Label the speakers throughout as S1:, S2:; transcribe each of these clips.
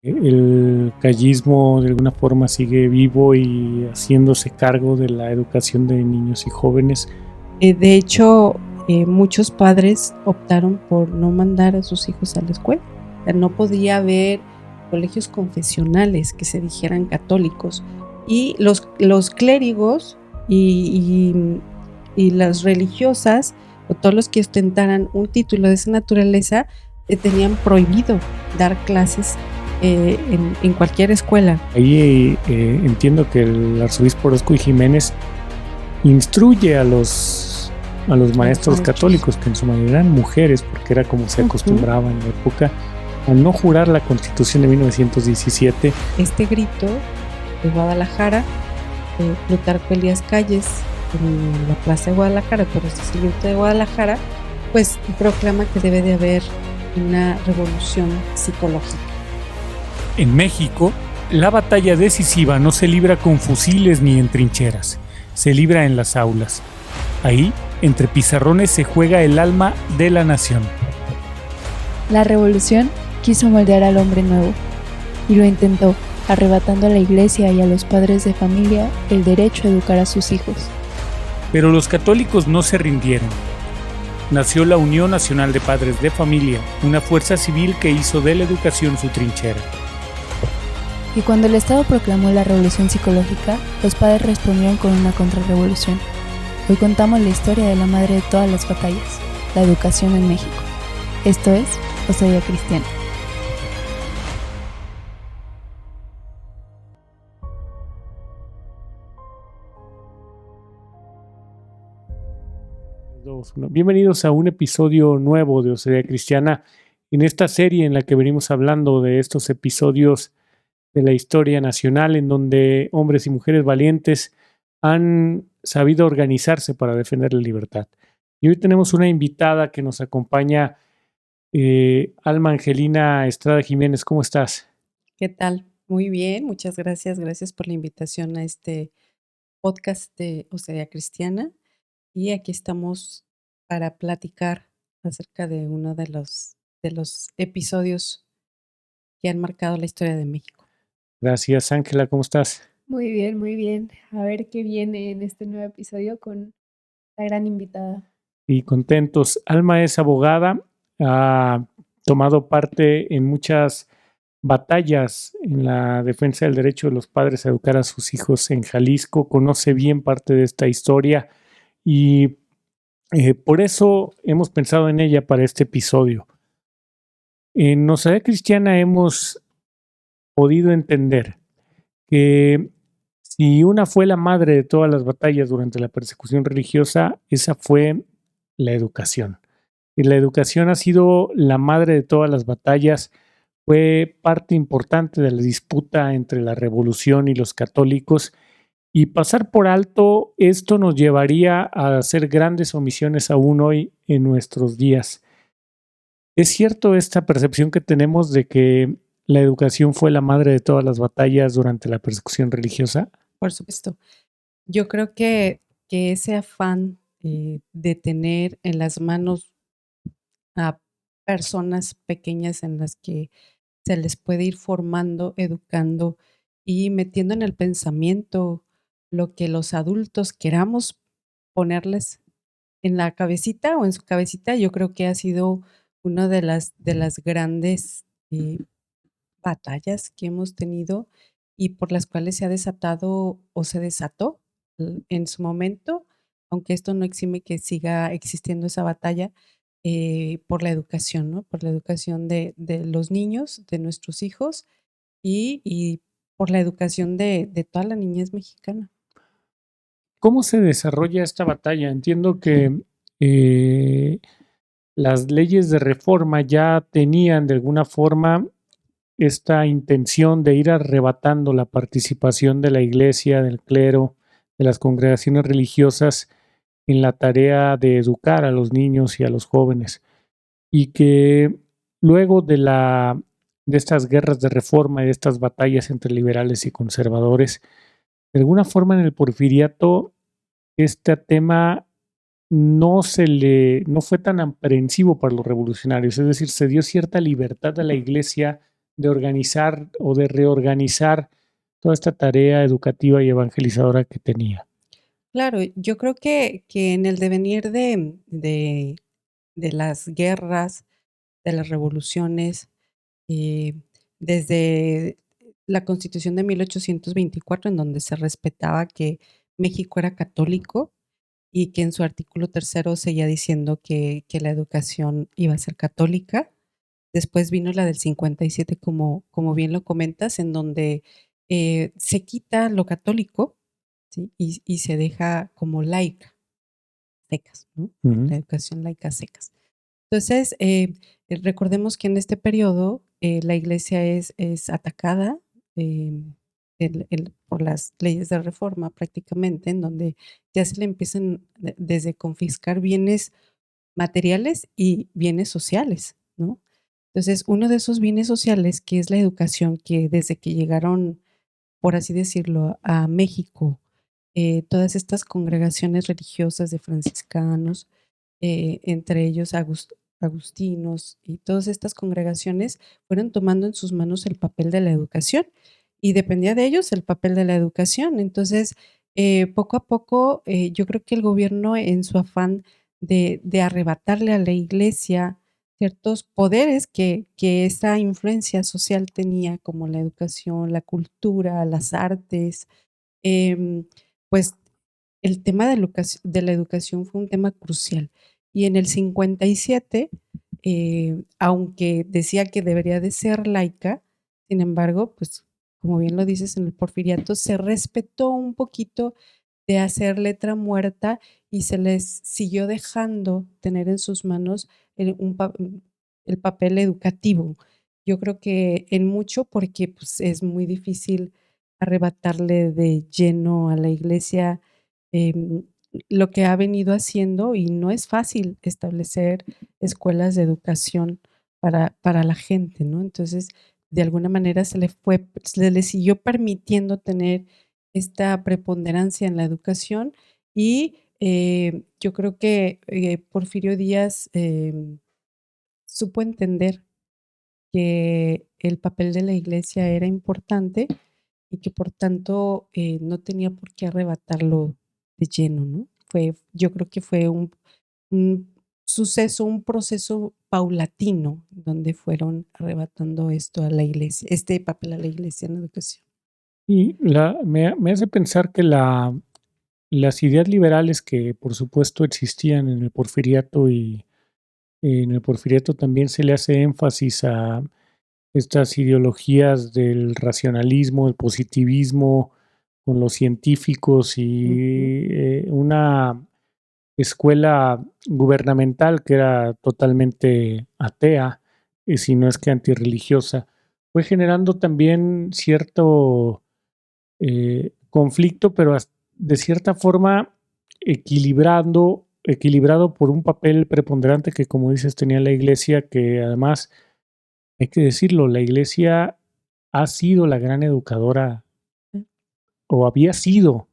S1: el callismo de alguna forma sigue vivo y haciéndose cargo de la educación de niños y jóvenes.
S2: De hecho, muchos padres optaron por no mandar a sus hijos a la escuela. O sea, no podía haber colegios confesionales que se dijeran católicos. Y los clérigos y las religiosas, o todos los que ostentaran un título de esa naturaleza, tenían prohibido dar clases en cualquier escuela.
S1: Ahí entiendo que el arzobispo Orozco y Jiménez instruye a los maestros católicos, que en su mayoría eran mujeres, porque era como se acostumbraba en la época, a no jurar la Constitución de 1917.
S2: Este grito de Guadalajara, Plutarco Elías Calles, en la Plaza de Guadalajara, pero este es el grito de Guadalajara, pues proclama que debe de haber una revolución psicológica.
S1: En México, la batalla decisiva no se libra con fusiles ni en trincheras, se libra en las aulas. Ahí, entre pizarrones, se juega el alma de la nación.
S3: La revolución quiso moldear al hombre nuevo, y lo intentó, arrebatando a la iglesia y a los padres de familia el derecho a educar a sus hijos.
S1: Pero los católicos no se rindieron. Nació la Unión Nacional de Padres de Familia, una fuerza civil que hizo de la educación su trinchera.
S3: Y cuando el Estado proclamó la revolución psicológica, los padres respondieron con una contrarrevolución. Hoy contamos la historia de la madre de todas las batallas, la educación en México. Esto es Osadía Cristiana.
S1: Bienvenidos a un episodio nuevo de Osadía Cristiana, en esta serie en la que venimos hablando de estos episodios de la historia nacional en donde hombres y mujeres valientes han sabido organizarse para defender la libertad. Y hoy tenemos una invitada que nos acompaña, Alma Angelina Estrada Jiménez. ¿Cómo estás?
S2: ¿Qué tal? Muy bien, muchas gracias. Gracias por la invitación a este podcast de Osadía Cristiana. Y aquí estamos para platicar acerca de uno de los episodios que han marcado la historia de México.
S1: Gracias, Ángela. ¿Cómo estás?
S3: Muy bien, muy bien. A ver qué viene en este nuevo episodio con la gran invitada.
S1: Y contentos. Alma es abogada, ha tomado parte en muchas batallas en la defensa del derecho de los padres a educar a sus hijos en Jalisco, conoce bien parte de esta historia y por eso hemos pensado en ella para este episodio. En Osadía Cristiana hemos podido entender que si una fue la madre de todas las batallas durante la persecución religiosa, esa fue la educación. Y la educación ha sido la madre de todas las batallas, fue parte importante de la disputa entre la revolución y los católicos, y pasar por alto esto nos llevaría a hacer grandes omisiones aún hoy en nuestros días. ¿Es cierto esta percepción que tenemos de que la educación fue la madre de todas las batallas durante la persecución religiosa?
S2: Por supuesto. Yo creo que ese afán de tener en las manos a personas pequeñas en las que se les puede ir formando, educando y metiendo en el pensamiento lo que los adultos queramos ponerles en la cabecita o en su cabecita, yo creo que ha sido una de las grandes batallas que hemos tenido y por las cuales se ha desatado o se desató en su momento, aunque esto no exime que siga existiendo esa batalla por la educación, ¿no? Por la educación de los niños, de nuestros hijos y por la educación de toda la niñez mexicana.
S1: ¿Cómo se desarrolla esta batalla? Entiendo que las leyes de reforma ya tenían de alguna forma esta intención de ir arrebatando la participación de la iglesia, del clero, de las congregaciones religiosas en la tarea de educar a los niños y a los jóvenes. Y que luego de estas guerras de reforma y de estas batallas entre liberales y conservadores, de alguna forma en el porfiriato este tema no fue tan aprehensivo para los revolucionarios, es decir, se dio cierta libertad a la iglesia de organizar o de reorganizar toda esta tarea educativa y evangelizadora que tenía.
S2: Claro, yo creo que en el devenir de las guerras, de las revoluciones, eh, desde la Constitución de 1824, en donde se respetaba que México era católico y que en su artículo tercero seguía diciendo que la educación iba a ser católica. Después vino la del 57, como bien lo comentas, en donde se quita lo católico, ¿sí? Y se deja como laica, secas, ¿no? La educación laica secas. Entonces, recordemos que en este periodo la iglesia es atacada por las leyes de reforma prácticamente, en donde ya se le empiezan desde confiscar bienes materiales y bienes sociales, ¿no? Entonces, uno de esos bienes sociales, que es la educación, que desde que llegaron, por así decirlo, a México, todas estas congregaciones religiosas de franciscanos, entre ellos agustinos y todas estas congregaciones fueron tomando en sus manos el papel de la educación y dependía de ellos el papel de la educación. Entonces, poco a poco, yo creo que el gobierno en su afán de arrebatarle a la iglesia ciertos poderes que esa influencia social tenía, como la educación, la cultura, las artes, em, pues el tema de la educación fue un tema crucial. Y en el 57, aunque decía que debería de ser laica, sin embargo, pues como bien lo dices, en el Porfiriato se respetó un poquito de hacer letra muerta y se les siguió dejando tener en sus manos el papel educativo. Yo creo que en mucho porque pues, es muy difícil arrebatarle de lleno a la iglesia em, lo que ha venido haciendo y no es fácil establecer escuelas de educación para la gente, ¿no? Entonces, de alguna manera se le siguió permitiendo tener esta preponderancia en la educación y yo creo que Porfirio Díaz supo entender que el papel de la iglesia era importante y que por tanto no tenía por qué arrebatarlo de lleno, ¿no? Yo creo que fue un suceso, un proceso paulatino donde fueron arrebatando esto a la iglesia, este papel a la iglesia en la educación.
S1: Y me hace pensar que las ideas liberales que por supuesto existían en el Porfiriato y en el Porfiriato también se le hace énfasis a estas ideologías del racionalismo, el positivismo con los científicos y una escuela gubernamental que era totalmente atea, si no es que antirreligiosa, fue generando también cierto conflicto, pero de cierta forma equilibrado por un papel preponderante que, como dices, tenía la iglesia, que además, hay que decirlo, la iglesia ha sido la gran educadora, o había sido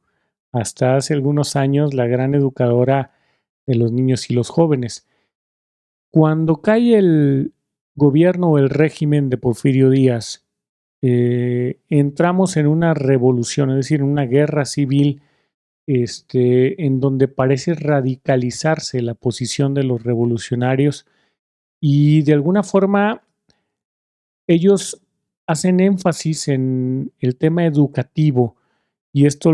S1: hasta hace algunos años la gran educadora de los niños y los jóvenes. Cuando cae el gobierno o el régimen de Porfirio Díaz, entramos en una revolución, es decir, en una guerra civil, en donde parece radicalizarse la posición de los revolucionarios y de alguna forma ellos hacen énfasis en el tema educativo y esto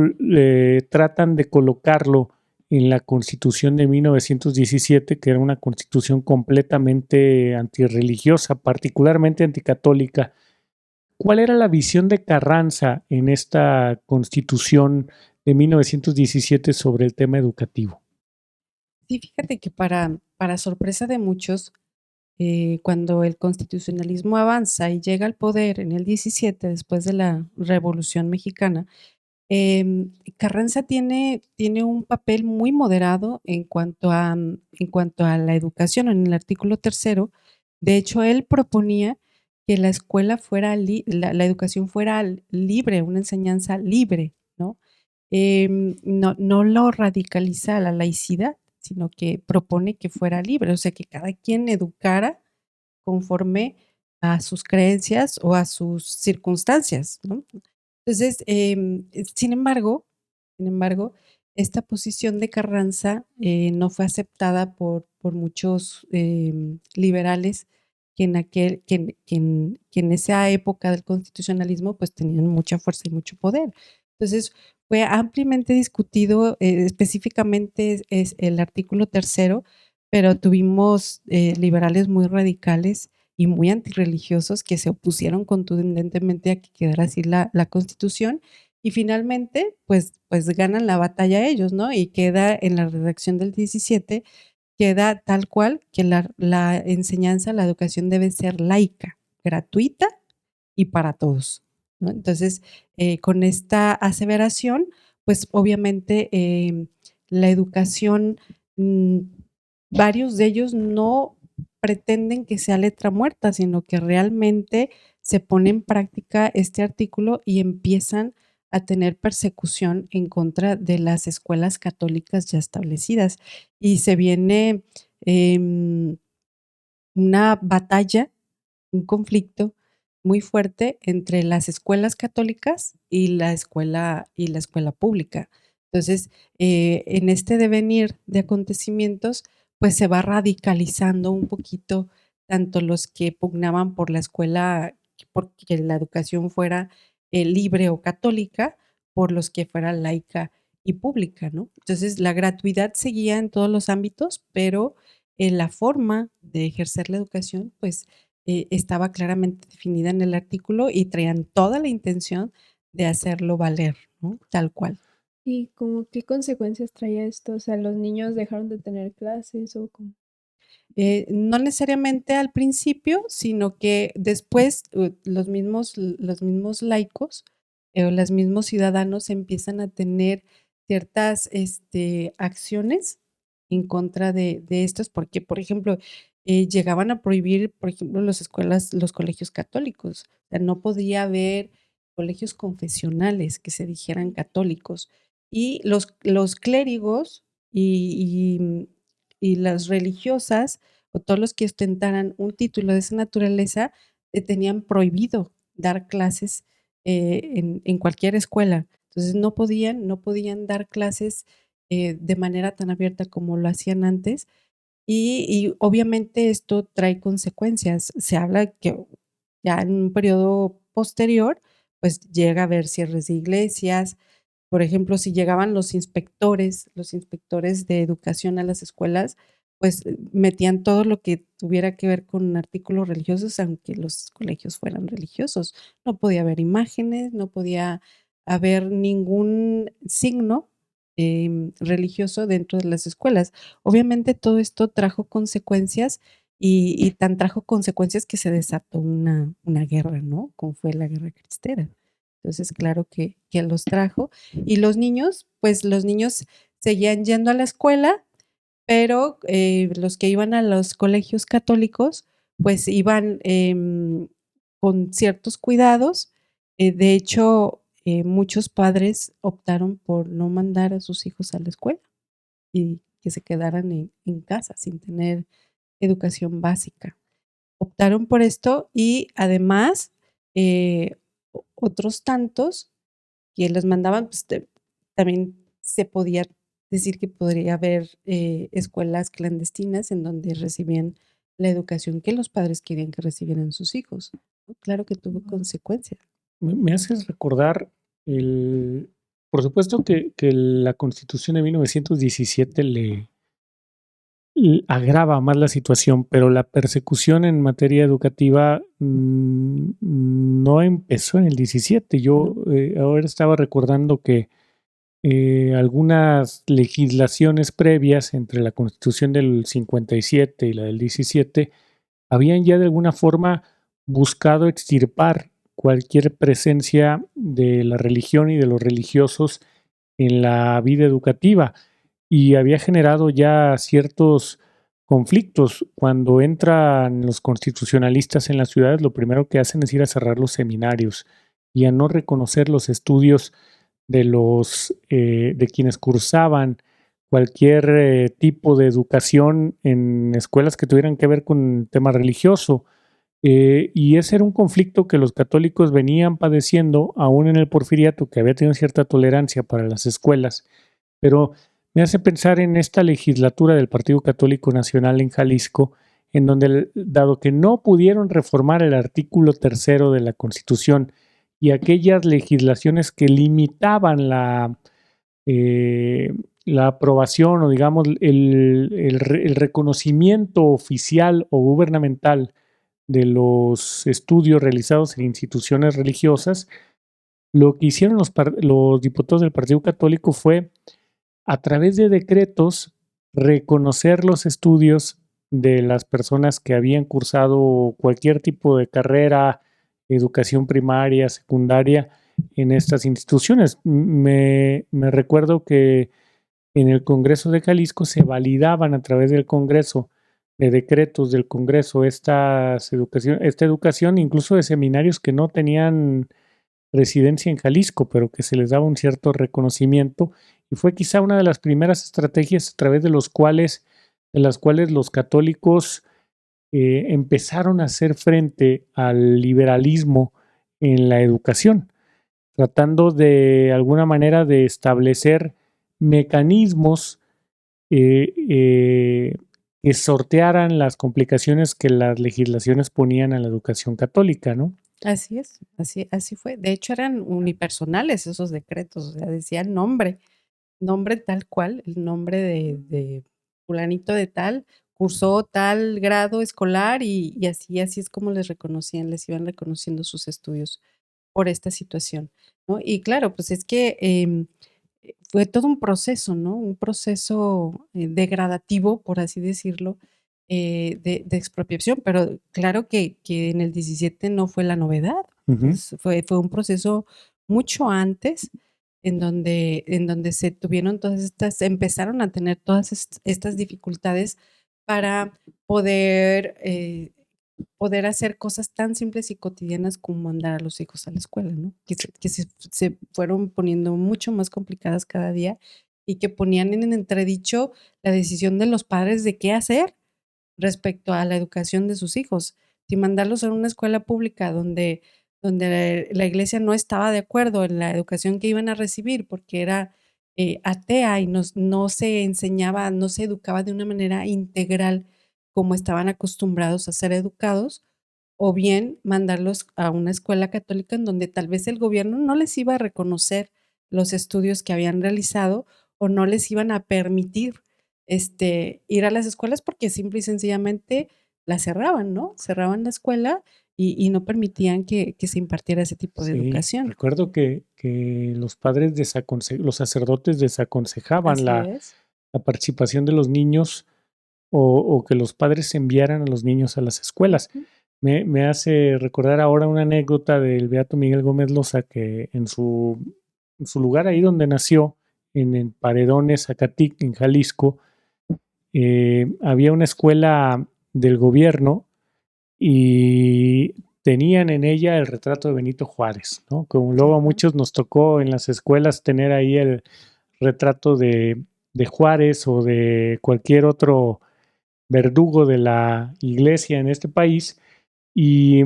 S1: tratan de colocarlo en la Constitución de 1917, que era una constitución completamente antirreligiosa, particularmente anticatólica. ¿Cuál era la visión de Carranza en esta Constitución de 1917 sobre el tema educativo?
S2: Sí, fíjate que para sorpresa de muchos, cuando el constitucionalismo avanza y llega al poder en el 17, después de la Revolución Mexicana, Carranza tiene un papel muy moderado en cuanto a la educación. En el artículo tercero, de hecho, él proponía que la escuela fuera, la educación fuera libre, una enseñanza libre, ¿no? No lo radicaliza a la laicidad, sino que propone que fuera libre, o sea, que cada quien educara conforme a sus creencias o a sus circunstancias, ¿no? Entonces, sin embargo, esta posición de Carranza no fue aceptada por muchos liberales que en esa época del constitucionalismo pues tenían mucha fuerza y mucho poder. Entonces, fue ampliamente discutido, específicamente es el artículo 3º, pero tuvimos liberales muy radicales y muy antirreligiosos que se opusieron contundentemente a que quedara así la Constitución, y finalmente, pues ganan la batalla ellos, ¿no? Y queda en la redacción del 17, queda tal cual que la enseñanza, la educación debe ser laica, gratuita y para todos, ¿no? Entonces, con esta aseveración, pues obviamente la educación, varios de ellos no pretenden que sea letra muerta, sino que realmente se pone en práctica este artículo y empiezan a tener persecución en contra de las escuelas católicas ya establecidas. Y se viene una batalla, un conflicto muy fuerte entre las escuelas católicas y la escuela pública. Entonces, en este devenir de acontecimientos, pues se va radicalizando un poquito tanto los que pugnaban por la escuela, porque la educación fuera libre o católica, por los que fuera laica y pública, ¿no? Entonces, la gratuidad seguía en todos los ámbitos, pero la forma de ejercer la educación, pues estaba claramente definida en el artículo y traían toda la intención de hacerlo valer, ¿no? Tal cual.
S4: ¿Y como qué consecuencias traía esto? O sea, ¿los niños dejaron de tener clases o cómo?
S2: No necesariamente al principio, sino que después los mismos laicos o los mismos ciudadanos empiezan a tener ciertas acciones en contra de estos, porque, por ejemplo, llegaban a prohibir, por ejemplo, los colegios católicos. O sea, no podía haber colegios confesionales que se dijeran católicos. Y los clérigos y las religiosas o todos los que ostentaran un título de esa naturaleza tenían prohibido dar clases en cualquier escuela. Entonces no podían dar clases de manera tan abierta como lo hacían antes, y obviamente esto trae consecuencias. Se habla que ya en un periodo posterior, pues llega a haber cierres de iglesias. Por ejemplo, si llegaban los inspectores de educación a las escuelas, pues metían todo lo que tuviera que ver con artículos religiosos, aunque los colegios fueran religiosos. No podía haber imágenes, no podía haber ningún signo religioso dentro de las escuelas. Obviamente todo esto trajo consecuencias y tan trajo consecuencias que se desató una guerra, ¿no? Como fue la Guerra Cristera. Entonces, claro que los trajo. Y los niños, pues los niños seguían yendo a la escuela, pero los que iban a los colegios católicos, pues iban con ciertos cuidados. De hecho, muchos padres optaron por no mandar a sus hijos a la escuela y que se quedaran en casa sin tener educación básica. Optaron por esto y además otros tantos que los mandaban, pues también se podía decir que podría haber escuelas clandestinas en donde recibían la educación que los padres querían que recibieran sus hijos, ¿no? Claro que tuvo consecuencias.
S1: Me haces recordar por supuesto que la Constitución de 1917 agrava más la situación, pero la persecución en materia educativa no empezó en el 17. Yo ahora estaba recordando que algunas legislaciones previas entre la Constitución del 57 y la del 17 habían ya de alguna forma buscado extirpar cualquier presencia de la religión y de los religiosos en la vida educativa, y había generado ya ciertos conflictos. Cuando entran los constitucionalistas en las ciudades, lo primero que hacen es ir a cerrar los seminarios y a no reconocer los estudios de quienes cursaban cualquier tipo de educación en escuelas que tuvieran que ver con el tema religioso. Y ese era un conflicto que los católicos venían padeciendo aún en el Porfiriato, que había tenido cierta tolerancia para las escuelas, pero me hace pensar en esta legislatura del Partido Católico Nacional en Jalisco, en donde, dado que no pudieron reformar el artículo 3º de la Constitución y aquellas legislaciones que limitaban la aprobación o digamos el reconocimiento oficial o gubernamental de los estudios realizados en instituciones religiosas, lo que hicieron los diputados del Partido Católico fue, a través de decretos, reconocer los estudios de las personas que habían cursado cualquier tipo de carrera, educación primaria, secundaria, en estas instituciones. Me recuerdo que en el Congreso de Jalisco se validaban a través del Congreso, de decretos del Congreso, esta educación, incluso de seminarios que no tenían residencia en Jalisco, pero que se les daba un cierto reconocimiento, y fue quizá una de las primeras estrategias a través de las cuales los católicos empezaron a hacer frente al liberalismo en la educación, tratando de alguna manera de establecer mecanismos que sortearan las complicaciones que las legislaciones ponían a la educación católica, ¿no?
S2: Así es, así fue. De hecho, eran unipersonales esos decretos, o sea, decían nombre tal cual, el nombre de fulanito de tal, cursó tal grado escolar y así es como les iban reconociendo sus estudios por esta situación, ¿no? Y claro, pues es que fue todo un proceso, ¿no? Un proceso degradativo, por así decirlo, de expropiación, pero claro que en el 17 no fue la novedad, pues fue un proceso mucho antes en donde se tuvieron empezaron a tener todas estas dificultades para poder hacer cosas tan simples y cotidianas como mandar a los hijos a la escuela, ¿no? Que se fueron poniendo mucho más complicadas cada día y que ponían en entredicho la decisión de los padres de qué hacer respecto a la educación de sus hijos. Si mandarlos a una escuela pública donde la iglesia no estaba de acuerdo en la educación que iban a recibir porque era atea y no se enseñaba, no se educaba de una manera integral como estaban acostumbrados a ser educados, o bien mandarlos a una escuela católica en donde tal vez el gobierno no les iba a reconocer los estudios que habían realizado o no les iban a permitir ir a las escuelas porque simple y sencillamente la cerraban, ¿no? Cerraban la escuela y no permitían que se impartiera ese tipo de educación.
S1: Recuerdo que los padres los sacerdotes desaconsejaban la participación de los niños o que los padres enviaran a los niños a las escuelas. Me hace recordar ahora una anécdota del beato Miguel Gómez Loza, que en su lugar ahí donde nació, en el Paredones, Zacatic, en Jalisco, había una escuela del gobierno y tenían en ella el retrato de Benito Juárez, ¿no? Como luego a muchos nos tocó en las escuelas tener ahí el retrato de Juárez o de cualquier otro verdugo de la iglesia en este país, y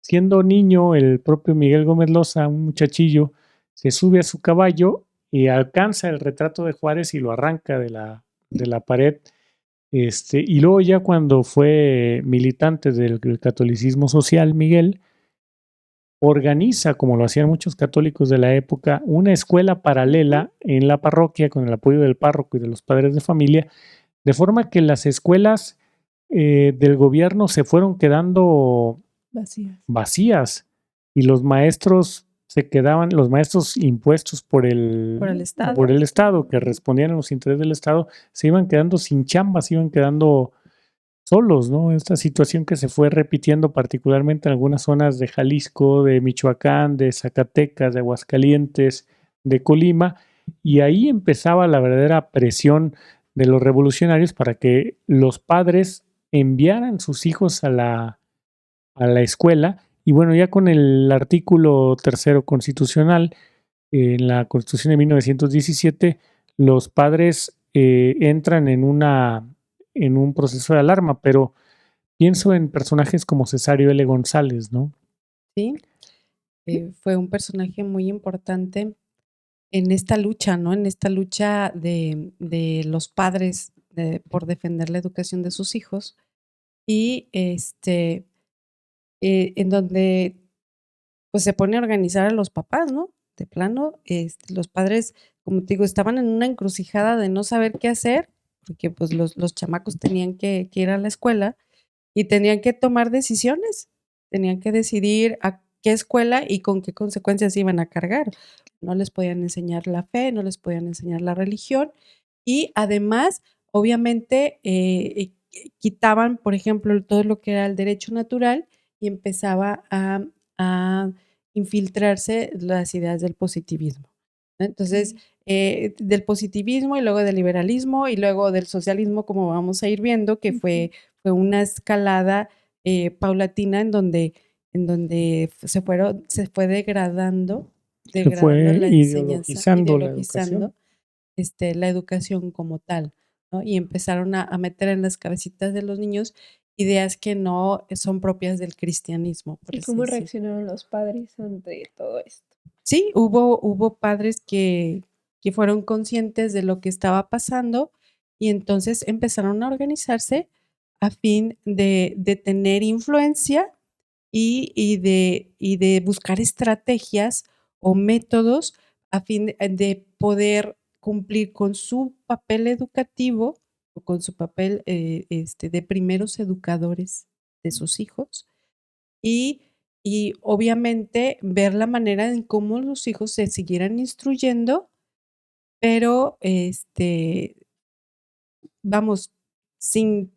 S1: siendo niño el propio Miguel Gómez Loza, un muchachillo, se sube a su caballo y alcanza el retrato de Juárez y lo arranca de la pared. Y luego ya cuando fue militante del catolicismo social, Miguel organiza, como lo hacían muchos católicos de la época, una escuela paralela en la parroquia con el apoyo del párroco y de los padres de familia, de forma que las escuelas del gobierno se fueron quedando vacías y los maestros los maestros impuestos por el Estado, que respondían a los intereses del Estado, se iban quedando sin chamba, se iban quedando solos, ¿no? Esta situación que se fue repitiendo particularmente en algunas zonas de Jalisco, de Michoacán, de Zacatecas, de Aguascalientes, de Colima, y ahí empezaba la verdadera presión de los revolucionarios para que los padres enviaran sus hijos a la escuela. Y bueno, ya con el artículo 3º constitucional, en la Constitución de 1917, los padres entran en un proceso de alarma, pero Pienso en personajes como Cesario L. González, ¿no?
S2: ¿sí? Fue un personaje muy importante en esta lucha, ¿no? En esta lucha de los padres por defender la educación de sus hijos y en donde pues se pone a organizar a los papás, ¿no? De plano, los padres, como te digo, estaban en una encrucijada de no saber qué hacer, porque pues los chamacos tenían que ir a la escuela y tenían que tomar decisiones, tenían que decidir a qué escuela y con qué consecuencias iban a cargar. No les podían enseñar la fe, no les podían enseñar la religión y además, obviamente, quitaban, por ejemplo, todo lo que era el derecho natural y empezaba a infiltrarse las ideas del positivismo, ¿no? Entonces, del positivismo y luego del liberalismo y luego del socialismo, como vamos a ir viendo, que fue una escalada paulatina en donde se fue degradando
S1: Se fue
S2: la enseñanza,
S1: ideologizando la educación.
S2: la educación como tal, ¿no? Y empezaron a meter en las cabecitas de los niños ideas que no son propias del cristianismo, por
S4: ¿Y
S2: así
S4: cómo
S2: decirlo.
S4: reaccionaron los padres ante todo esto?
S2: Sí, hubo padres que fueron conscientes de lo que estaba pasando y entonces empezaron a organizarse a fin de tener influencia y de buscar estrategias o métodos a fin de poder cumplir con su papel educativo o con su papel de primeros educadores de sus hijos y, y obviamente ver la manera en cómo los hijos se siguieran instruyendo, pero vamos, sin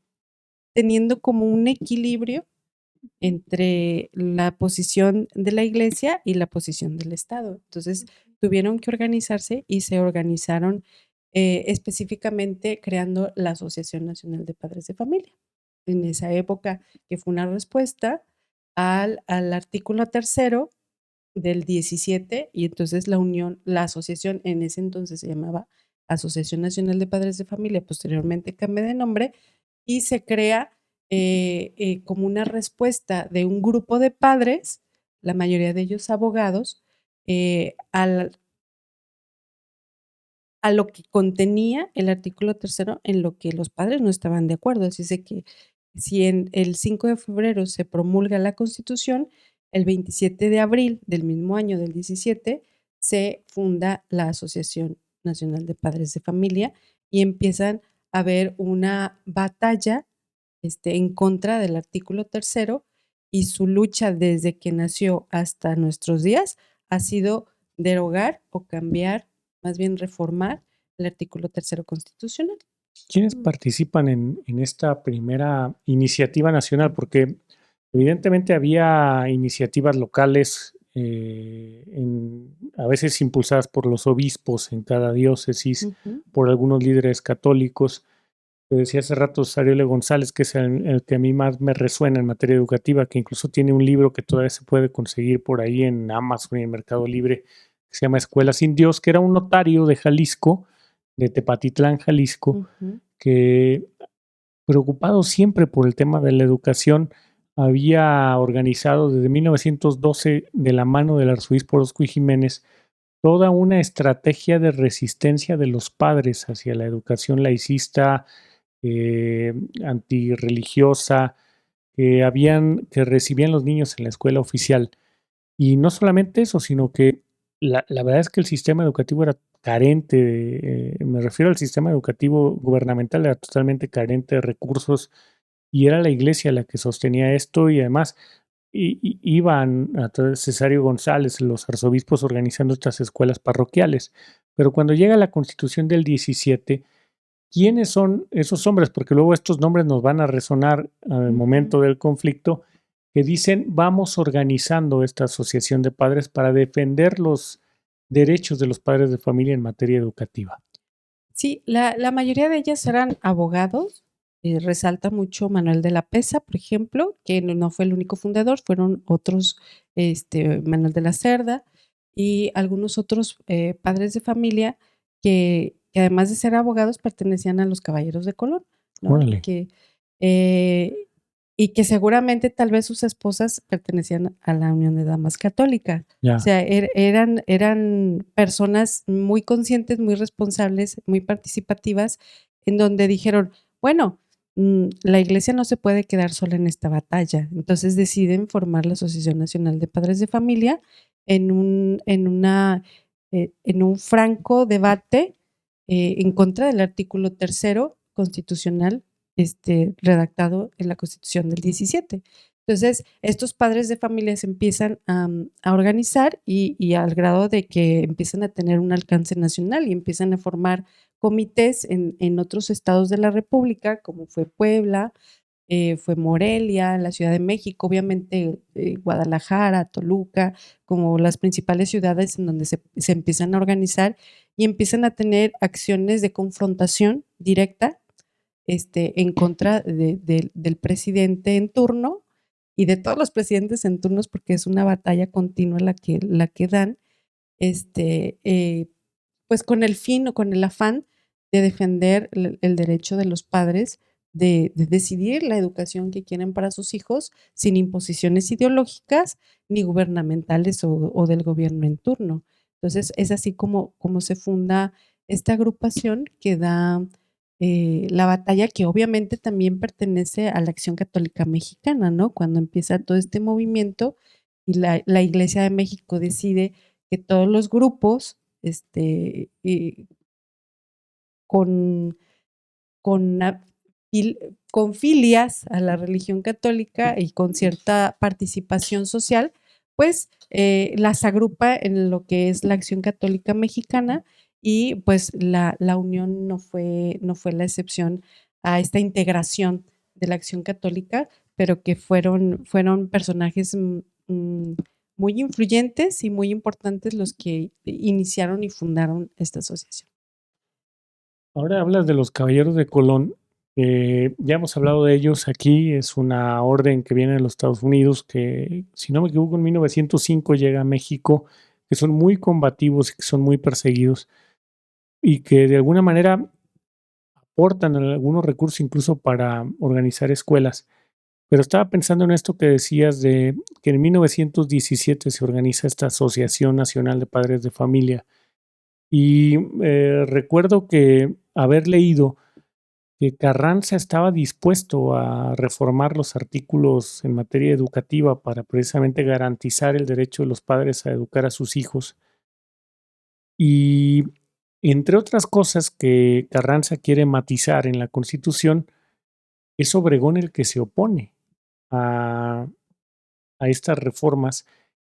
S2: teniendo como un equilibrio entre la posición de la iglesia y la posición del Estado. Entonces, tuvieron que organizarse y se organizaron específicamente creando la Asociación Nacional de Padres de Familia. En esa época, que fue una respuesta al artículo 3º del 17, y entonces la asociación en ese entonces se llamaba Asociación Nacional de Padres de Familia, posteriormente cambia de nombre y se crea como una respuesta de un grupo de padres, la mayoría de ellos abogados, a lo que contenía el artículo 3º en lo que los padres no estaban de acuerdo. Así es de que si en el 5 de febrero se promulga la Constitución, el 27 de abril del mismo año del 17 se funda la Asociación Nacional de Padres de Familia y empiezan a haber una batalla en contra del artículo 3º y su lucha desde que nació hasta nuestros días ha sido derogar o cambiar, más bien reformar el artículo 3º constitucional.
S1: ¿Quiénes participan en esta primera iniciativa nacional? Porque evidentemente había iniciativas locales, a veces impulsadas por los obispos en cada diócesis, por algunos líderes católicos. Te decía hace rato Cesario L. González, que es el que a mí más me resuena en materia educativa, que incluso tiene un libro que todavía se puede conseguir por ahí en Amazon y en Mercado Libre, que se llama Escuela sin Dios, que era un notario de Jalisco, de Tepatitlán, Jalisco, que preocupado siempre por el tema de la educación, había organizado desde 1912, de la mano del arzobispo Orozco y Jiménez, toda una estrategia de resistencia de los padres hacia la educación laicista, antirreligiosa, que recibían los niños en la escuela oficial. Y no solamente eso, sino que la verdad es que el sistema educativo era carente, me refiero al sistema educativo gubernamental, era totalmente carente de recursos y era la iglesia la que sostenía esto y además iban a través de Cesario González, los arzobispos organizando estas escuelas parroquiales. Pero cuando llega la Constitución del 17, ¿quiénes son esos hombres? Porque luego estos nombres nos van a resonar al momento del conflicto, que dicen, vamos organizando esta asociación de padres para defender los derechos de los padres de familia en materia educativa.
S2: Sí, la mayoría de ellas eran abogados. Resalta mucho Manuel de la Pesa, por ejemplo, que no fue el único fundador, fueron otros, Manuel de la Cerda y algunos otros padres de familia que además de ser abogados pertenecían a los Caballeros de Colón, ¿no?
S1: Órale.
S2: Que y que seguramente tal vez sus esposas pertenecían a la Unión de Damas Católica.
S1: Ya.
S2: O sea, eran personas muy conscientes, muy responsables, muy participativas, en donde dijeron, bueno, la iglesia no se puede quedar sola en esta batalla. Entonces deciden formar la Asociación Nacional de Padres de Familia en un franco debate en contra del artículo 3º constitucional redactado en la Constitución del 17. Entonces, estos padres de familia se empiezan a organizar y al grado de que empiezan a tener un alcance nacional y empiezan a formar comités en otros estados de la República, como fue Puebla, fue Morelia, la Ciudad de México, obviamente Guadalajara, Toluca, como las principales ciudades en donde se empiezan a organizar y empiezan a tener acciones de confrontación directa en contra del presidente en turno y de todos los presidentes en turnos, porque es una batalla continua la que dan, pues con el fin o con el afán de defender el derecho de los padres de decidir la educación que quieren para sus hijos sin imposiciones ideológicas ni gubernamentales o del gobierno en turno. Entonces, es así como se funda esta agrupación que da la batalla, que obviamente también pertenece a la Acción Católica Mexicana, ¿no? Cuando empieza todo este movimiento y la Iglesia de México decide que todos los grupos con, con, con filias a la religión católica y con cierta participación social, pues las agrupa en lo que es la Acción Católica Mexicana y pues la unión no fue la excepción a esta integración de la Acción Católica, pero que fueron personajes muy influyentes y muy importantes los que iniciaron y fundaron esta asociación.
S1: Ahora hablas de los Caballeros de Colón. Ya hemos hablado de ellos aquí. Es una orden que viene de los Estados Unidos que, si no me equivoco, en 1905 llega a México, que son muy combativos y que son muy perseguidos y que de alguna manera aportan algunos recursos incluso para organizar escuelas. Pero estaba pensando en esto que decías de que en 1917 se organiza esta Asociación Nacional de Padres de Familia. Y recuerdo que haber leído que Carranza estaba dispuesto a reformar los artículos en materia educativa para precisamente garantizar el derecho de los padres a educar a sus hijos. Y entre otras cosas que Carranza quiere matizar en la Constitución, es Obregón el que se opone a estas reformas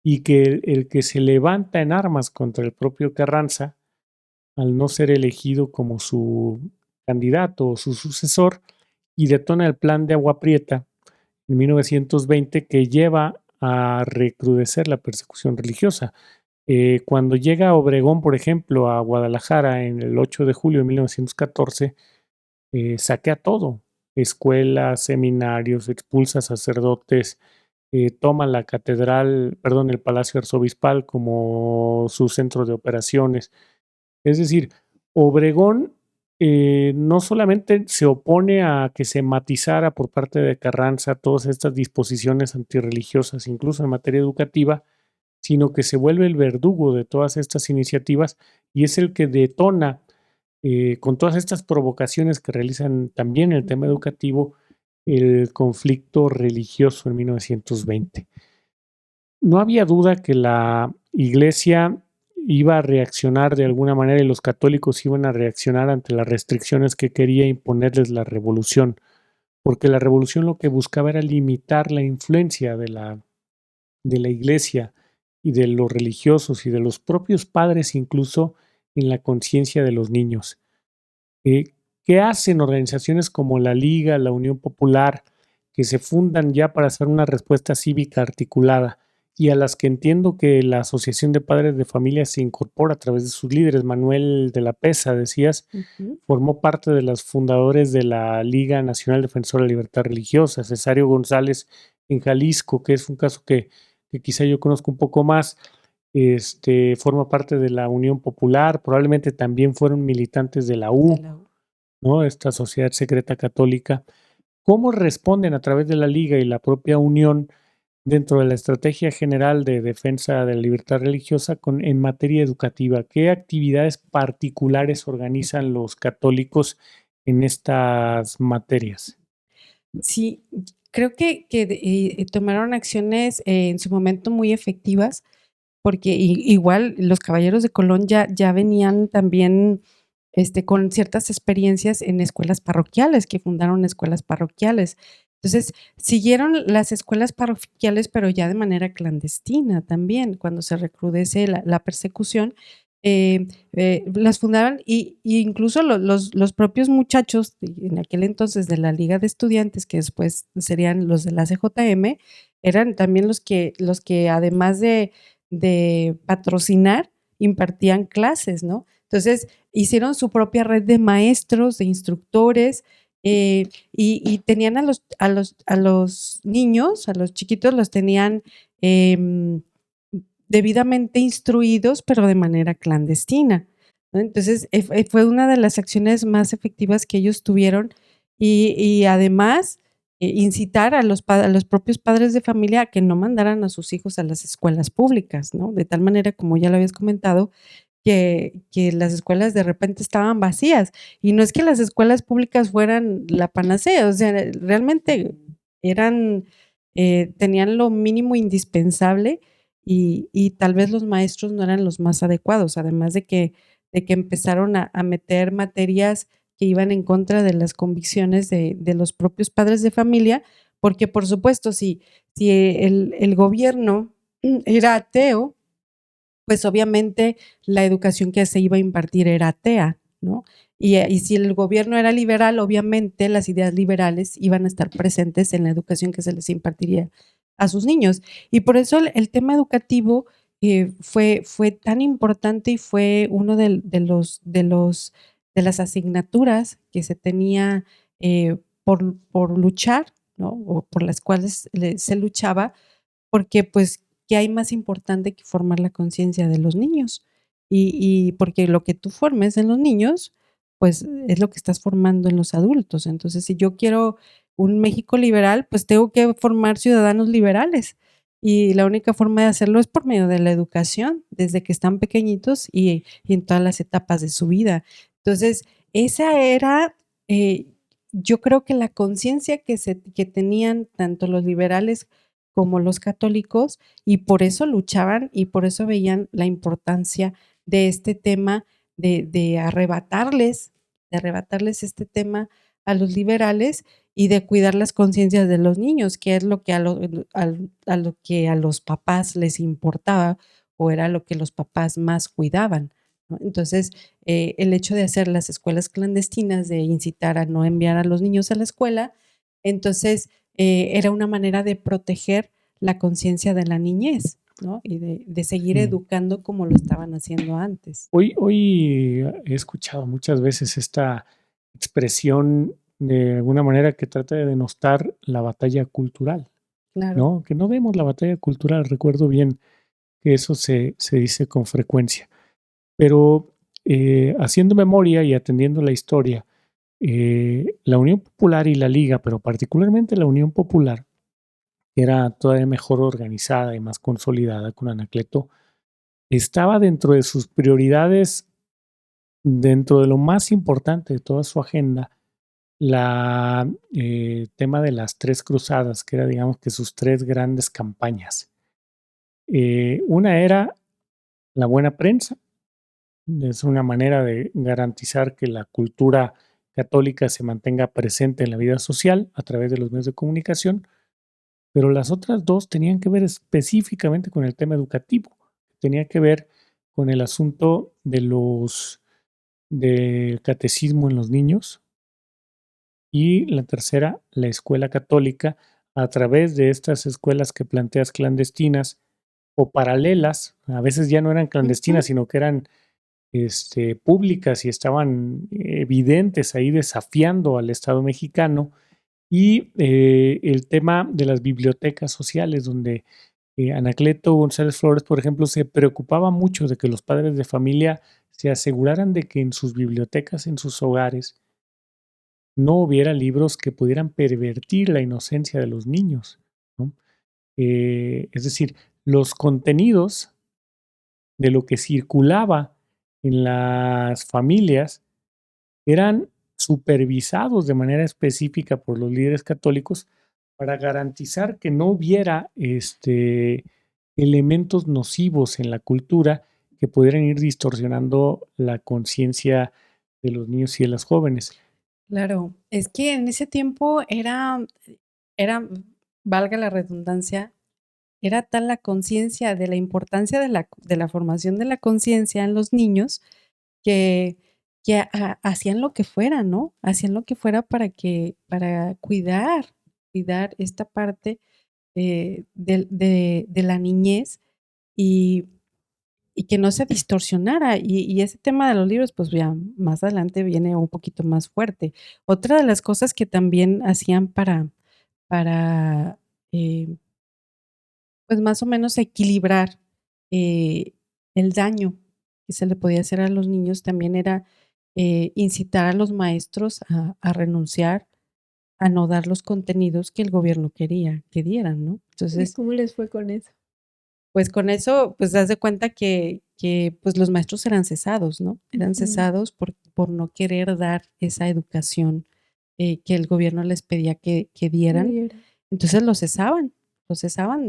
S1: y que el que se levanta en armas contra el propio Carranza al no ser elegido como su candidato o su sucesor y detona el plan de Agua Prieta en 1920 que lleva a recrudecer la persecución religiosa. Cuando llega Obregón, por ejemplo, a Guadalajara en el 8 de julio de 1914, saquea todo, escuelas, seminarios, expulsa sacerdotes, toma la catedral, perdón, el Palacio Arzobispal como su centro de operaciones. Es decir, Obregón no solamente se opone a que se matizara por parte de Carranza todas estas disposiciones antirreligiosas, incluso en materia educativa, sino que se vuelve el verdugo de todas estas iniciativas y es el que detona con todas estas provocaciones que realizan también el tema educativo, el conflicto religioso en 1920. No había duda que la Iglesia iba a reaccionar de alguna manera y los católicos iban a reaccionar ante las restricciones que quería imponerles la revolución, porque la revolución lo que buscaba era limitar la influencia de la Iglesia y de los religiosos y de los propios padres incluso en la conciencia de los niños. ¿Qué hacen organizaciones como la Liga, la Unión Popular, que se fundan ya para hacer una respuesta cívica articulada y a las que entiendo que la Asociación de Padres de Familia se incorpora a través de sus líderes? Manuel de la Pesa, decías, formó parte de los fundadores de la Liga Nacional Defensora de la Libertad Religiosa. Cesario González en Jalisco, que es un caso que quizá yo conozco un poco más, forma parte de la Unión Popular, probablemente también fueron militantes de la U, ¿no? Esta sociedad secreta católica. ¿Cómo responden a través de la Liga y la propia Unión dentro de la estrategia general de defensa de la libertad religiosa en materia educativa? ¿Qué actividades particulares organizan los católicos en estas materias?
S2: Sí, creo que tomaron acciones en su momento muy efectivas, porque igual los caballeros de Colón ya venían también con ciertas experiencias en escuelas parroquiales, que fundaron escuelas parroquiales. Entonces, siguieron las escuelas parroquiales, pero ya de manera clandestina también, cuando se recrudece la persecución. Las fundaron y incluso los propios muchachos en aquel entonces de la Liga de Estudiantes, que después serían los de la CJM, eran también los que además de patrocinar, impartían clases, ¿no? Entonces, hicieron su propia red de maestros, de instructores, y tenían a los niños, a los chiquitos, los tenían debidamente instruidos, pero de manera clandestina, ¿no? Entonces, fue una de las acciones más efectivas que ellos tuvieron y además incitar a los propios padres de familia a que no mandaran a sus hijos a las escuelas públicas, ¿no? De tal manera, como ya lo habías comentado, que las escuelas de repente estaban vacías. Y no es que las escuelas públicas fueran la panacea, o sea, realmente eran, tenían lo mínimo indispensable y tal vez los maestros no eran los más adecuados, además de que empezaron a meter materias que iban en contra de las convicciones de los propios padres de familia, porque por supuesto, si el gobierno era ateo, pues obviamente la educación que se iba a impartir era atea, ¿no? Y si el gobierno era liberal, obviamente las ideas liberales iban a estar presentes en la educación que se les impartiría a sus niños. Y por eso el tema educativo fue tan importante y fue uno de las asignaturas que se tenía por luchar, ¿no? O por las cuales se luchaba, porque pues, ¿qué hay más importante que formar la conciencia de los niños? Y porque lo que tú formes en los niños, pues es lo que estás formando en los adultos. Entonces, si yo quiero un México liberal, pues tengo que formar ciudadanos liberales. Y la única forma de hacerlo es por medio de la educación, desde que están pequeñitos y en todas las etapas de su vida. Entonces, esa era, yo creo que la conciencia que tenían tanto los liberales como los católicos, y por eso luchaban y por eso veían la importancia de este tema, de arrebatarles este tema a los liberales y de cuidar las conciencias de los niños, que es lo que a lo que a los papás les importaba o era lo que los papás más cuidaban, ¿no? Entonces, el hecho de hacer las escuelas clandestinas, de incitar a no enviar a los niños a la escuela, entonces era una manera de proteger la conciencia de la niñez, ¿no? Y de seguir educando como lo estaban haciendo antes.
S1: Hoy he escuchado muchas veces esta expresión de alguna manera que trata de denostar la batalla cultural,
S2: Claro.
S1: ¿no? Que no vemos la batalla cultural. Recuerdo bien que eso se dice con frecuencia. Pero haciendo memoria y atendiendo la historia, la Unión Popular y la Liga, pero particularmente la Unión Popular, que era todavía mejor organizada y más consolidada con Anacleto, estaba dentro de sus prioridades, dentro de lo más importante de toda su agenda, la tema de las tres cruzadas, que era, digamos, que sus tres grandes campañas. Una era la buena prensa, es una manera de garantizar que la cultura católica se mantenga presente en la vida social a través de los medios de comunicación, pero las otras dos tenían que ver específicamente con el tema educativo, tenía que ver con el asunto del catecismo en los niños, y la tercera, la escuela católica, a través de estas escuelas que planteas clandestinas o paralelas, a veces ya no eran clandestinas, sino que eran públicas y estaban evidentes ahí desafiando al Estado mexicano, y el tema de las bibliotecas sociales, donde Anacleto González Flores, por ejemplo, se preocupaba mucho de que los padres de familia se aseguraran de que en sus bibliotecas, en sus hogares, no hubiera libros que pudieran pervertir la inocencia de los niños, ¿no? Es decir, los contenidos de lo que circulaba en las familias eran supervisados de manera específica por los líderes católicos para garantizar que no hubiera elementos nocivos en la cultura que pudieran ir distorsionando la conciencia de los niños y de las jóvenes.
S2: Claro, es que en ese tiempo era, valga la redundancia, era tal la conciencia de la importancia de la formación de la conciencia en los niños que, que hacían lo que fuera, ¿no? Hacían lo que fuera para cuidar esta parte de la niñez y, y que no se distorsionara. Y ese tema de los libros, pues ya más adelante viene un poquito más fuerte. Otra de las cosas que también hacían para eh, pues más o menos equilibrar eh, el daño que se le podía hacer a los niños también era incitar a los maestros a renunciar, a no dar los contenidos que el gobierno quería que dieran, ¿no?
S4: ¿Y
S2: Entonces,
S4: cómo les fue con eso?
S2: pues con eso, pues das de cuenta que pues los maestros eran cesados, ¿no? Eran
S4: Ujú.
S2: cesados por no querer dar esa educación que el gobierno les pedía que dieran.
S4: Ayer.
S2: Entonces los cesaban,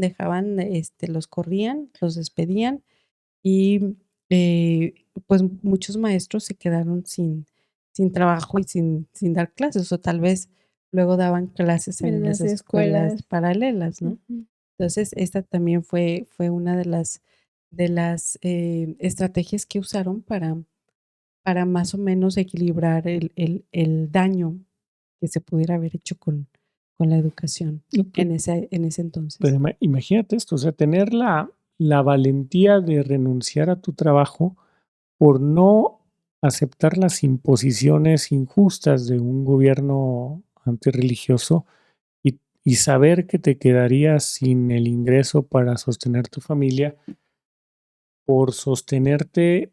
S2: dejaban, los corrían, los despedían y pues muchos maestros se quedaron sin trabajo y sin dar clases, o tal vez luego daban clases
S4: En
S2: en
S4: las
S2: las escuelas
S4: escuelas.
S2: paralelas, ¿no?
S4: Ujú.
S2: Entonces, esta también fue una de las estrategias que usaron para más o menos equilibrar el daño que se pudiera haber hecho con la educación en ese entonces.
S1: Pero imagínate esto, o sea, tener la valentía de renunciar a tu trabajo por no aceptar las imposiciones injustas de un gobierno antirreligioso y saber que te quedarías sin el ingreso para sostener tu familia por sostenerte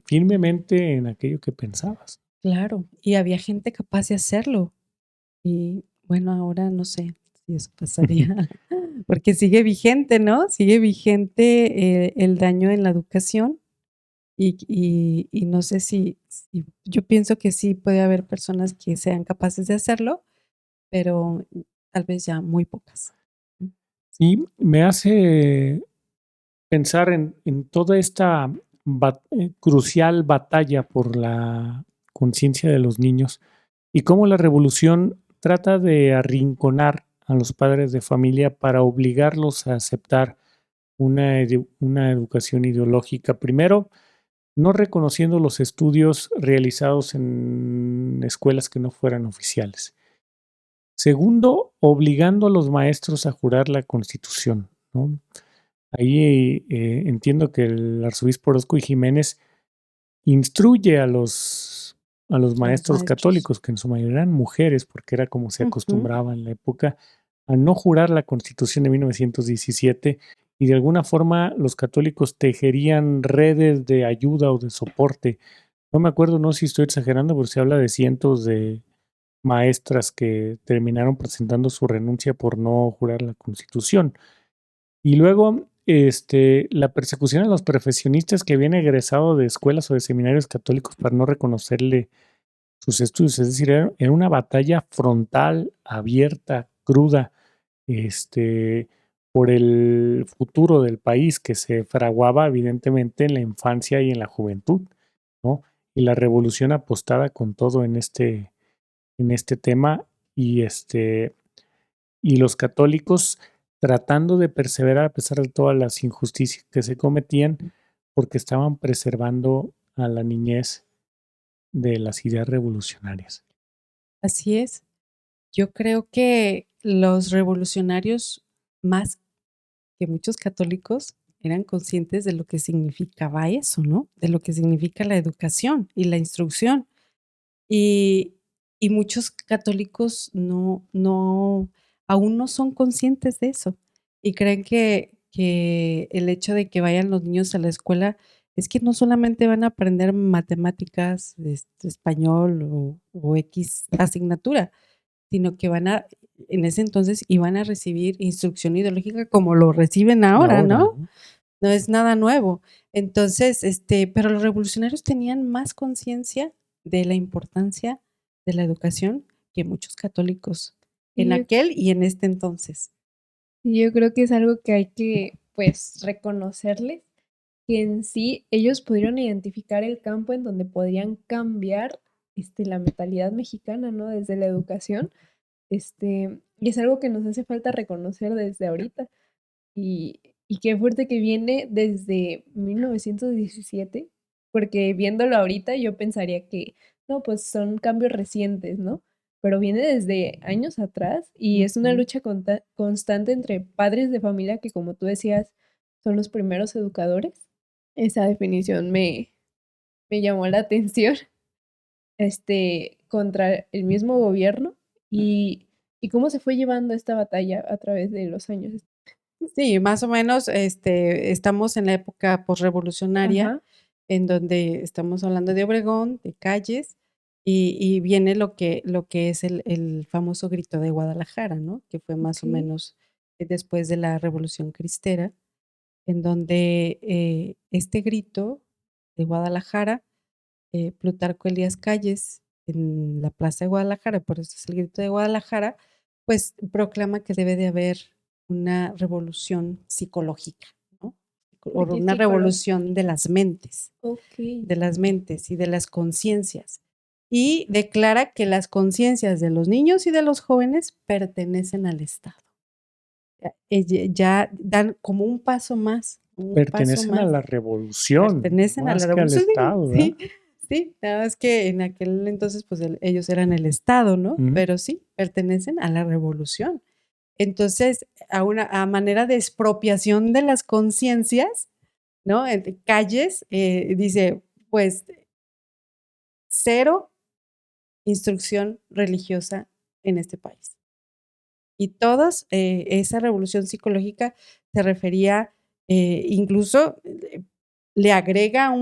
S1: firmemente en aquello que pensabas.
S2: Claro, y había gente capaz de hacerlo. Y bueno, ahora no sé si eso pasaría, porque sigue vigente, ¿no? Sigue vigente el daño en la educación y no sé si yo pienso que sí puede haber personas que sean capaces de hacerlo, pero tal vez ya muy pocas.
S1: Y me hace pensar en toda esta crucial batalla por la conciencia de los niños y cómo la revolución trata de arrinconar a los padres de familia para obligarlos a aceptar una educación ideológica. Primero, no reconociendo los estudios realizados en escuelas que no fueran oficiales. Segundo, obligando a los maestros a jurar la Constitución, ¿no? Ahí entiendo que el arzobispo Orozco y Jiménez instruye a los maestros
S2: maestros.
S1: católicos, que en su mayoría eran mujeres, porque era como se
S2: Ujú.
S1: acostumbraba en la época, a no jurar la Constitución de 1917 y de alguna forma los católicos tejerían redes de ayuda o de soporte. No me acuerdo, no sé si estoy exagerando, pero se habla de cientos de maestras que terminaron presentando su renuncia por no jurar la Constitución. Y luego, la persecución a los profesionistas que habían egresado de escuelas o de seminarios católicos para no reconocerle sus estudios. Es decir, era una batalla frontal, abierta, cruda, por el futuro del país que se fraguaba evidentemente en la infancia y en la juventud, ¿no? Y la revolución apostada con todo en este tema y y los católicos tratando de perseverar a pesar de todas las injusticias que se cometían, porque estaban preservando a la niñez de las ideas revolucionarias.
S2: Así es. Yo creo que los revolucionarios, más que muchos católicos, eran conscientes de lo que significaba eso, ¿no? De lo que significa la educación y la instrucción. Y, y muchos católicos aún no son conscientes de eso y creen que el hecho de que vayan los niños a la escuela es que no solamente van a aprender matemáticas, español o X asignatura, sino que en ese entonces iban a recibir instrucción ideológica como lo reciben ahora, ¿no?
S1: ¿no?
S2: No es nada nuevo. Entonces, pero los revolucionarios tenían más conciencia de la importancia de la educación que muchos católicos en
S4: Y yo,
S2: aquel y en este entonces.
S4: y yo creo que es algo que hay que, pues, reconocerles, que en sí ellos pudieron identificar el campo en donde podrían cambiar la mentalidad mexicana, ¿no? Desde la educación. Y es algo que nos hace falta reconocer desde ahorita. Y qué fuerte que viene desde 1917, porque viéndolo ahorita yo pensaría que, no, pues son cambios recientes, ¿no? Pero viene desde años atrás y es una
S2: Ujú.
S4: lucha constante entre padres de familia que, como tú decías, son los primeros educadores. Esa definición me llamó la atención, contra el mismo gobierno y cómo se fue llevando esta batalla a través de los años.
S2: Sí, más o menos, estamos en la época posrevolucionaria,
S4: Ajá,
S2: en donde estamos hablando de Obregón, de calles, y viene lo que es el famoso grito de Guadalajara, ¿no? Que fue más o
S4: ok.
S2: menos después de la Revolución Cristera, en donde este grito de Guadalajara, Plutarco Elías Calles, en la Plaza de Guadalajara, por eso es el grito de Guadalajara, pues proclama que debe de haber una revolución psicológica, ¿no? O
S4: Porque es
S2: una
S4: psicológica.
S2: revolución
S4: Ok.
S2: de las mentes y de las conciencias. Y declara que las conciencias de los niños y de los jóvenes pertenecen al Estado. Ya dan como un paso
S1: Pertenecen a
S2: más.
S1: la revolución,
S2: Pertenecen a la
S1: más que al
S2: revolución,
S1: Estado, ¿verdad?
S2: sí, sí, nada más que en aquel entonces, pues, ellos eran el Estado, ¿no?
S1: Ujú.
S2: Pero sí, pertenecen a la revolución. Entonces, a manera de expropiación de las conciencias, ¿no? Calles, dice, pues, cero instrucción religiosa en este país. Y todos, esa revolución psicológica se refería, incluso le agrega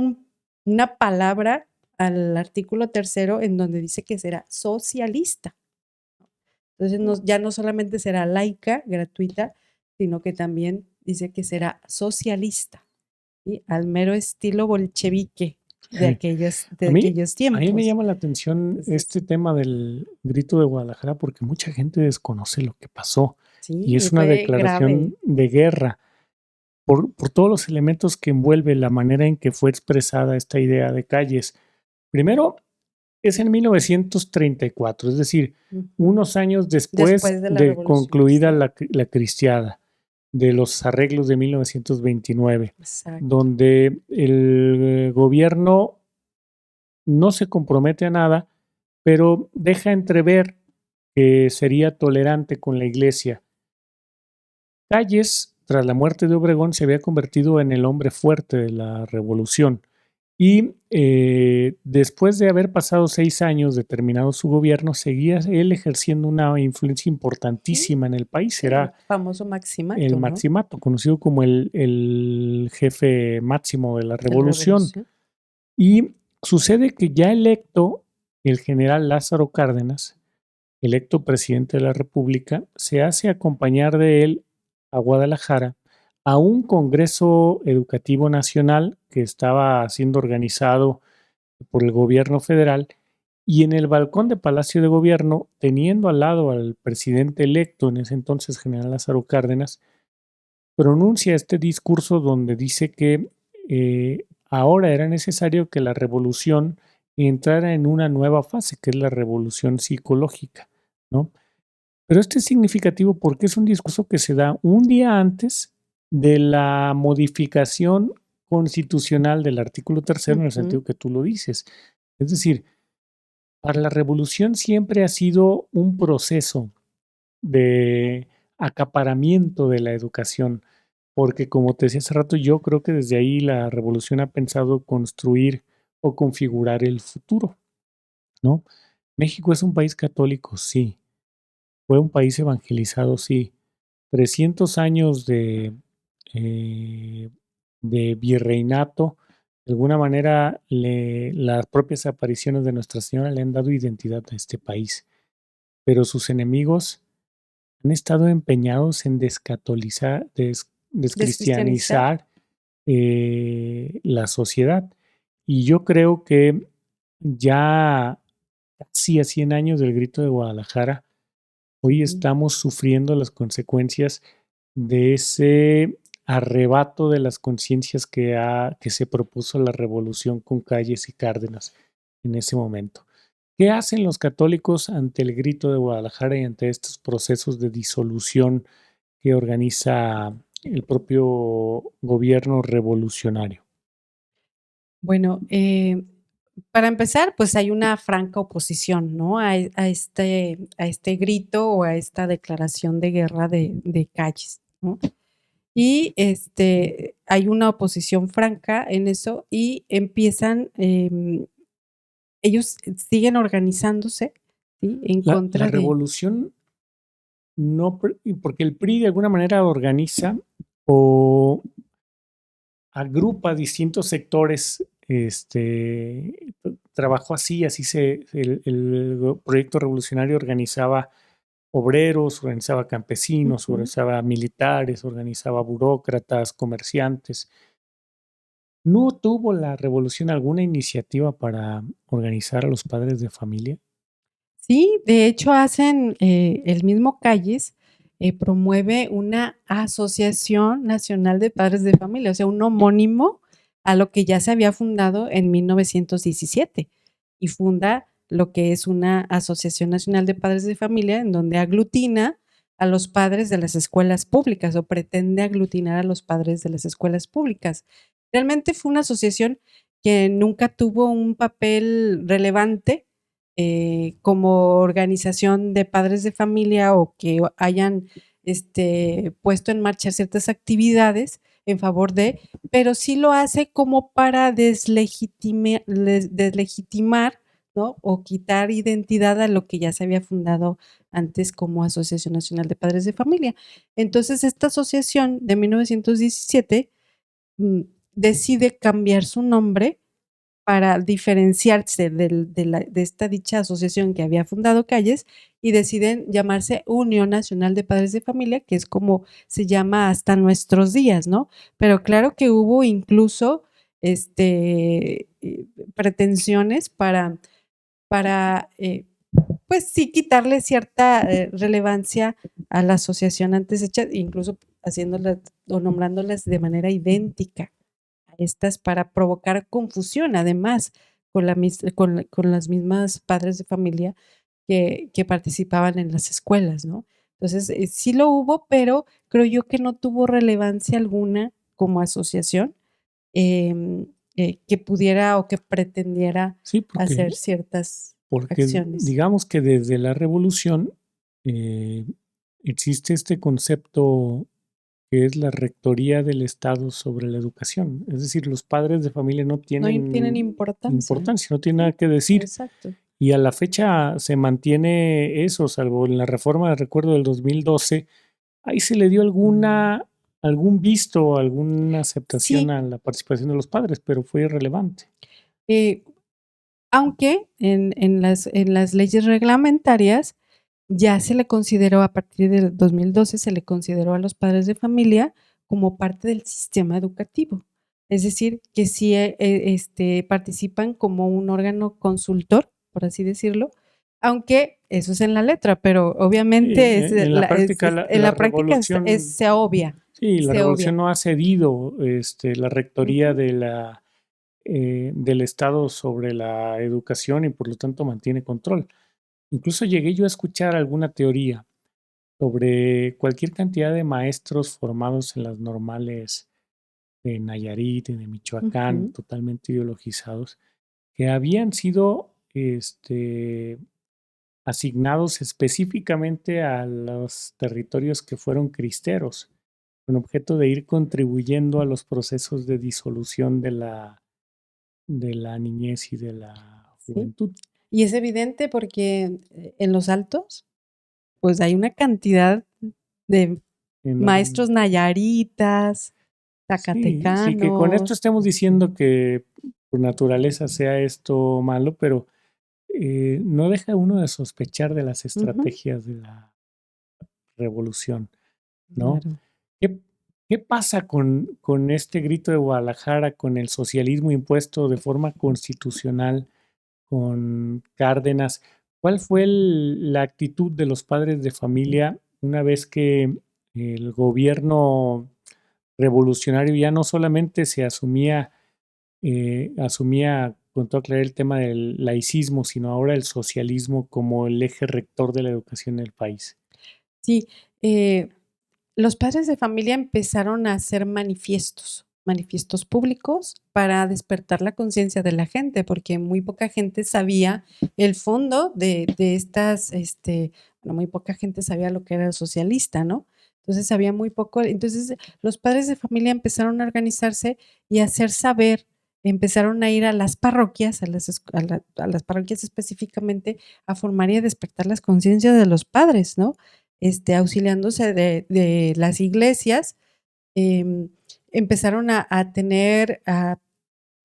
S2: una palabra al artículo tercero en donde dice que será socialista. Entonces, ya no solamente será laica, gratuita, sino que también dice que será socialista, ¿sí? Al mero estilo bolchevique de
S1: Sí.
S2: de
S1: A mí,
S2: aquellos
S1: a mí me
S2: tiempos.
S1: llama la atención
S2: Entonces,
S1: este tema del grito de Guadalajara porque mucha gente desconoce lo que pasó y
S2: sí,
S1: es una
S2: fue grave.
S1: declaración de guerra por todos los elementos que envuelve la manera en que fue expresada esta idea de calles. Primero, es en 1934, es decir,
S2: Ujú.
S1: unos años después
S2: Después de la
S1: de
S2: revolución,
S1: concluida
S2: sí,
S1: la cristiada, de los arreglos de 1929,
S2: exacto.
S1: donde el gobierno no se compromete a nada, pero deja entrever que sería tolerante con la iglesia. Calles, tras la muerte de Obregón, se había convertido en el hombre fuerte de la revolución. Y después de haber pasado 6 años de terminado su gobierno, seguía él ejerciendo una influencia
S2: Sí,
S1: importantísima en el país.
S2: el
S1: Era
S2: famoso
S1: el
S2: maximato, ¿no?
S1: maximato, conocido como el jefe máximo de la
S2: De la
S1: revolución.
S2: revolución.
S1: Y sucede que ya electo el general Lázaro Cárdenas, electo presidente de la República, se hace acompañar de él a Guadalajara a un Congreso Educativo Nacional que estaba siendo organizado por el gobierno federal y en el balcón de Palacio de Gobierno, teniendo al lado al presidente electo en ese entonces, general Lázaro Cárdenas, pronuncia este discurso donde dice que ahora era necesario que la revolución entrara en una nueva fase, que es la revolución psicológica, ¿no? Pero esto es significativo porque es un discurso que se da un día antes de la modificación constitucional del artículo tercero en el
S2: Ujú.
S1: sentido que tú lo dices. Es decir, para la revolución siempre ha sido un proceso de acaparamiento de la educación, porque como te decía hace rato, yo creo que desde ahí la revolución ha pensado construir o configurar el futuro, ¿no? México es un país católico, sí. Fue un país evangelizado, sí. 300 años eh, de virreinato De alguna manera, las propias apariciones de Nuestra Señora le han dado identidad a este país, pero sus enemigos han estado empeñados en
S2: Descristianizar.
S1: descristianizar la sociedad. Y yo creo que ya casi a 100 años del Grito de Guadalajara, hoy estamos sufriendo las consecuencias de ese arrebato de las conciencias que se propuso la revolución con Calles y Cárdenas en ese momento. ¿Qué hacen los católicos ante el Grito de Guadalajara y ante estos procesos de disolución que organiza el propio gobierno revolucionario?
S2: Bueno, para empezar, pues hay una franca oposición, ¿no? A este grito o a esta declaración de guerra de Calles, ¿no? Y hay una oposición franca en eso y empiezan, ellos siguen organizándose, ¿sí? En
S1: La
S2: contra de...
S1: revolución no, porque el PRI de alguna manera organiza o agrupa distintos sectores, trabajó así el proyecto revolucionario organizaba obreros, organizaba campesinos, organizaba militares, organizaba burócratas, comerciantes. ¿No tuvo la revolución alguna iniciativa para organizar a los padres de familia?
S2: Sí, de hecho hacen, el mismo Calles promueve una Asociación Nacional de Padres de Familia, o sea, un homónimo a lo que ya se había fundado en 1917 y funda lo que es una Asociación Nacional de Padres de Familia en donde aglutina a los padres de las escuelas públicas o pretende aglutinar a los padres de las escuelas públicas. Realmente fue una asociación que nunca tuvo un papel relevante como organización de padres de familia o que hayan puesto en marcha ciertas actividades en favor de, pero sí lo hace como para deslegitimar, ¿no? O quitar identidad a lo que ya se había fundado antes como Asociación Nacional de Padres de Familia. Entonces, esta asociación de 1917 decide cambiar su nombre para diferenciarse de esta dicha asociación que había fundado Calles y deciden llamarse Unión Nacional de Padres de Familia, que es como se llama hasta nuestros días, ¿no? Pero claro que hubo incluso pretensiones para pues sí, quitarle cierta relevancia a la asociación antes hecha, incluso haciéndolas o nombrándolas de manera idéntica estas para provocar confusión, además, con las mismas padres de familia que participaban en las escuelas, ¿no? Entonces, sí lo hubo, pero creo yo que no tuvo relevancia alguna como asociación que pudiera o que pretendiera hacer ciertas acciones.
S1: Digamos que desde la revolución existe este concepto que es la rectoría del Estado sobre la educación. Es decir, los padres de familia no tienen importancia, no tienen nada que decir.
S2: Exacto.
S1: Y a la fecha se mantiene eso, salvo en la reforma de recuerdo del 2012, ahí se le dio algún visto, alguna aceptación a la participación de los padres, pero fue irrelevante.
S2: Aunque en las leyes reglamentarias ya se le consideró, a partir del 2012, se le consideró a los padres de familia como parte del sistema educativo. Es decir, que sí participan como un órgano consultor, por así decirlo, aunque eso es en la letra, pero obviamente
S1: en la práctica
S2: se obvia.
S1: Sí, la revolución no ha cedido la rectoría del Estado sobre la educación y por lo tanto mantiene control. Incluso llegué yo a escuchar alguna teoría sobre cualquier cantidad de maestros formados en las normales de Nayarit y de Michoacán, totalmente ideologizados, que habían sido asignados específicamente a los territorios que fueron cristeros, con objeto de ir contribuyendo a los procesos de disolución de la niñez y de la juventud.
S2: Sí. Y es evidente porque en los Altos, pues hay una cantidad de maestros nayaritas, zacatecanos.
S1: Sí, que con esto estemos diciendo que por naturaleza sea esto malo, pero no deja uno de sospechar de las
S2: Ujú,
S1: estrategias de la revolución, ¿no?
S2: claro.
S1: ¿Qué, qué pasa con este grito de Guadalajara, con el socialismo impuesto de forma constitucional, con Cárdenas? ¿Cuál fue la actitud de los padres de familia una vez que el gobierno revolucionario ya no solamente se asumía con toda claridad el tema del laicismo, sino ahora el socialismo como el eje rector de la educación en el país?
S2: Sí, los padres de familia empezaron a hacer manifiestos públicos para despertar la conciencia de la gente, porque muy poca gente sabía el fondo de estas, bueno, muy poca gente sabía lo que era el socialista, ¿no? Entonces había muy poco, entonces los padres de familia empezaron a organizarse y a hacer saber, empezaron a ir a las parroquias, a las parroquias específicamente, a formar y a despertar las conciencias de los padres, ¿no? Auxiliándose de las iglesias, em, empezaron a tener,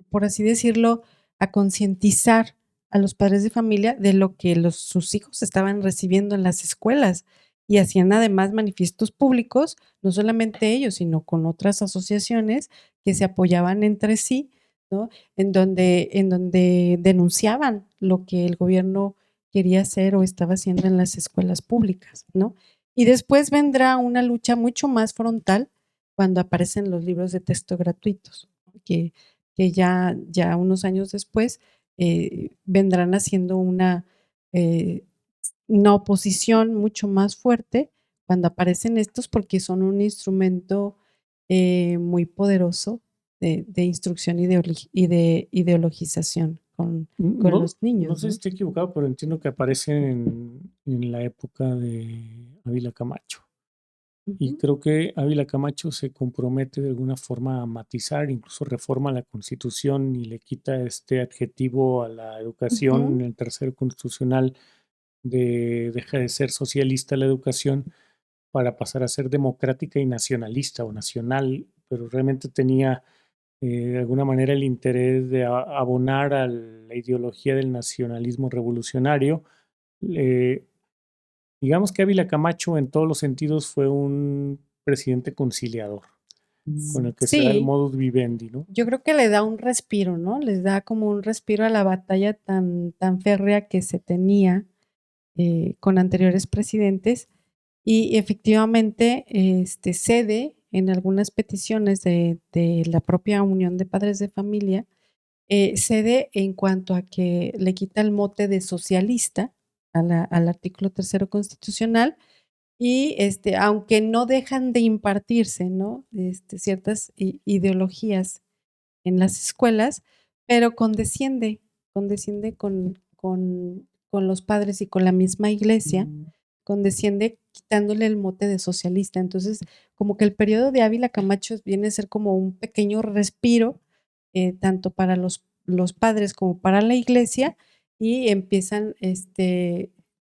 S2: por así decirlo, a concientizar a los padres de familia de lo que sus hijos estaban recibiendo en las escuelas y hacían además manifiestos públicos, no solamente ellos, sino con otras asociaciones que se apoyaban entre sí, ¿no? En donde denunciaban lo que el gobierno quería hacer o estaba haciendo en las escuelas públicas, ¿no? Y después vendrá una lucha mucho más frontal cuando aparecen los libros de texto gratuitos, que ya unos años después vendrán haciendo eh, una oposición mucho más fuerte cuando aparecen estos, porque son un instrumento muy poderoso de instrucción y de ideologización con
S1: No,
S2: los
S1: no
S2: niños,
S1: sé si
S2: ¿no?
S1: estoy equivocado, pero entiendo que aparecen en la época de Ávila Camacho. Y
S2: Ujú,
S1: creo que Ávila Camacho se compromete de alguna forma a matizar, incluso reforma la Constitución y le quita este adjetivo a la educación en
S2: ujú.
S1: el tercero constitucional de deja de ser socialista la educación para pasar a ser democrática y nacionalista o nacional, pero realmente tenía de alguna manera el interés de abonar a la ideología del nacionalismo revolucionario. Eh, digamos que Ávila Camacho en todos los sentidos fue un presidente conciliador, con el que se da el
S2: Sí,
S1: modus vivendi, ¿no?
S2: yo creo que le da un respiro, ¿no? Les da como un respiro a la batalla tan férrea que se tenía con anteriores presidentes y efectivamente cede en algunas peticiones de la propia Unión de Padres de Familia, cede en cuanto a que le quita el mote de socialista al artículo tercero constitucional y aunque no dejan de impartirse, ¿no? Ciertas ideologías en las escuelas, pero condesciende con los padres y con la misma iglesia, condesciende quitándole el mote de socialista. Entonces, como que el periodo de Ávila Camacho viene a ser como un pequeño respiro, tanto para los padres como para la iglesia, y empiezan,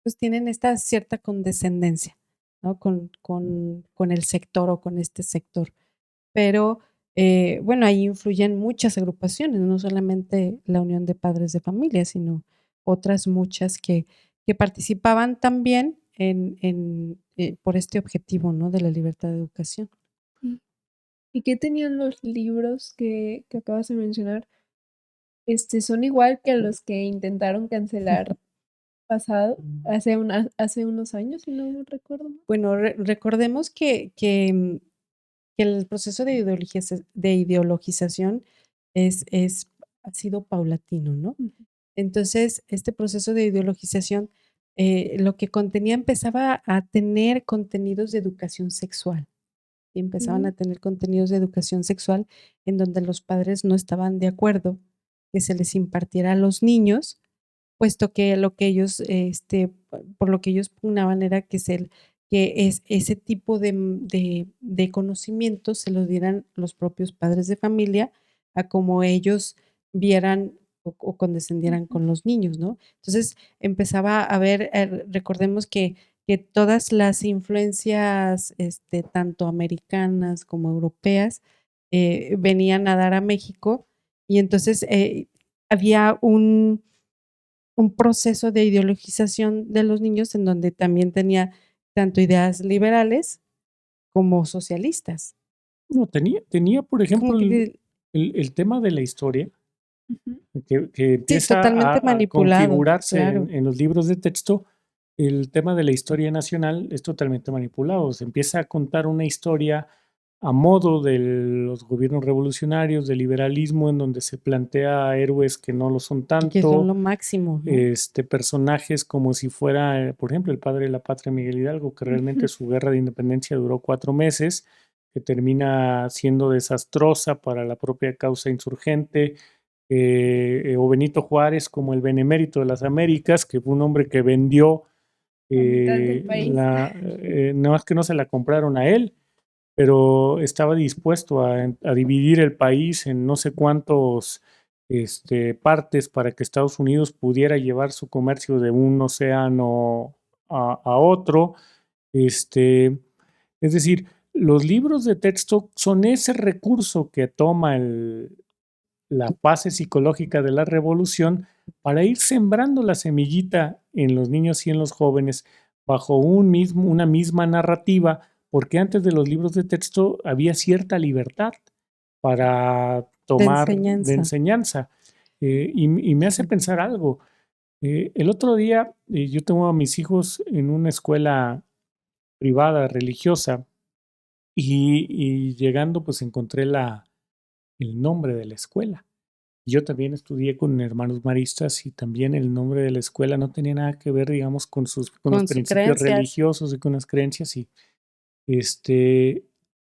S2: pues tienen esta cierta condescendencia, ¿no? Con el sector o con este sector. Pero bueno, ahí influyen muchas agrupaciones, no solamente la Unión de Padres de Familia, sino otras muchas que participaban también por este objetivo, ¿no? De la libertad de educación.
S4: Mm. ¿Y qué tenían los libros que acabas de mencionar? ¿Son igual que los que intentaron cancelar pasado, hace unos años, si no recuerdo mal?
S2: Bueno, recordemos que el proceso de ideologización ha sido paulatino, ¿no?
S4: Ujú.
S2: Entonces, este proceso de ideologización, lo que contenía empezaba a tener contenidos de educación sexual. Y empezaban a
S4: Mm,
S2: tener contenidos de educación sexual en donde los padres no estaban de acuerdo que se les impartiera a los niños, puesto que lo que ellos, por lo que ellos pugnaban era que ese tipo de conocimientos se los dieran los propios padres de familia a como ellos vieran o condescendieran
S4: ujú.
S2: con los niños, ¿no? Entonces, empezaba a haber, recordemos que todas las influencias, tanto americanas como europeas, venían a dar a México Y entonces había un proceso de ideologización de los niños en donde también tenía tanto ideas liberales como socialistas.
S1: No, tenía, por
S2: Como
S1: ejemplo,
S2: que
S1: el tema de la historia,
S4: Ujú.
S1: que
S2: sí,
S1: empieza
S2: totalmente
S1: a
S2: manipulado,
S1: configurarse
S2: claro.
S1: en los libros de texto. El tema de la historia nacional es totalmente manipulado. Se empieza a contar una historia a modo de los gobiernos revolucionarios, del liberalismo, en donde se plantea héroes que no lo son
S2: Que son
S1: tanto,
S2: lo máximo, ¿no?
S1: personajes como si fuera, por ejemplo, el padre de la patria, Miguel Hidalgo, que realmente
S4: Ujú.
S1: su guerra de independencia duró 4 meses, que termina siendo desastrosa para la propia causa insurgente, o Benito Juárez como el benemérito de las Américas, que fue un hombre que vendió,
S4: La mitad del país.
S1: nada más que no se la compraron a él, pero estaba dispuesto a dividir el país en no sé cuántos partes para que Estados Unidos pudiera llevar su comercio de un océano a otro. Este, es decir, los libros de texto son ese recurso que toma la fase psicológica de la revolución para ir sembrando la semillita en los niños y en los jóvenes bajo una misma narrativa, porque antes de los libros de texto había cierta libertad para
S2: De
S1: tomar de
S2: enseñanza.
S1: enseñanza. Y me hace
S2: Sí.
S1: pensar algo. El otro día yo tengo a mis hijos en una escuela privada, religiosa, y llegando pues encontré el nombre de la escuela. Yo también estudié con hermanos maristas y también el nombre de la escuela no tenía nada que ver, digamos, con los
S2: Con sus
S1: principios
S2: creencias.
S1: religiosos y con las creencias. Este,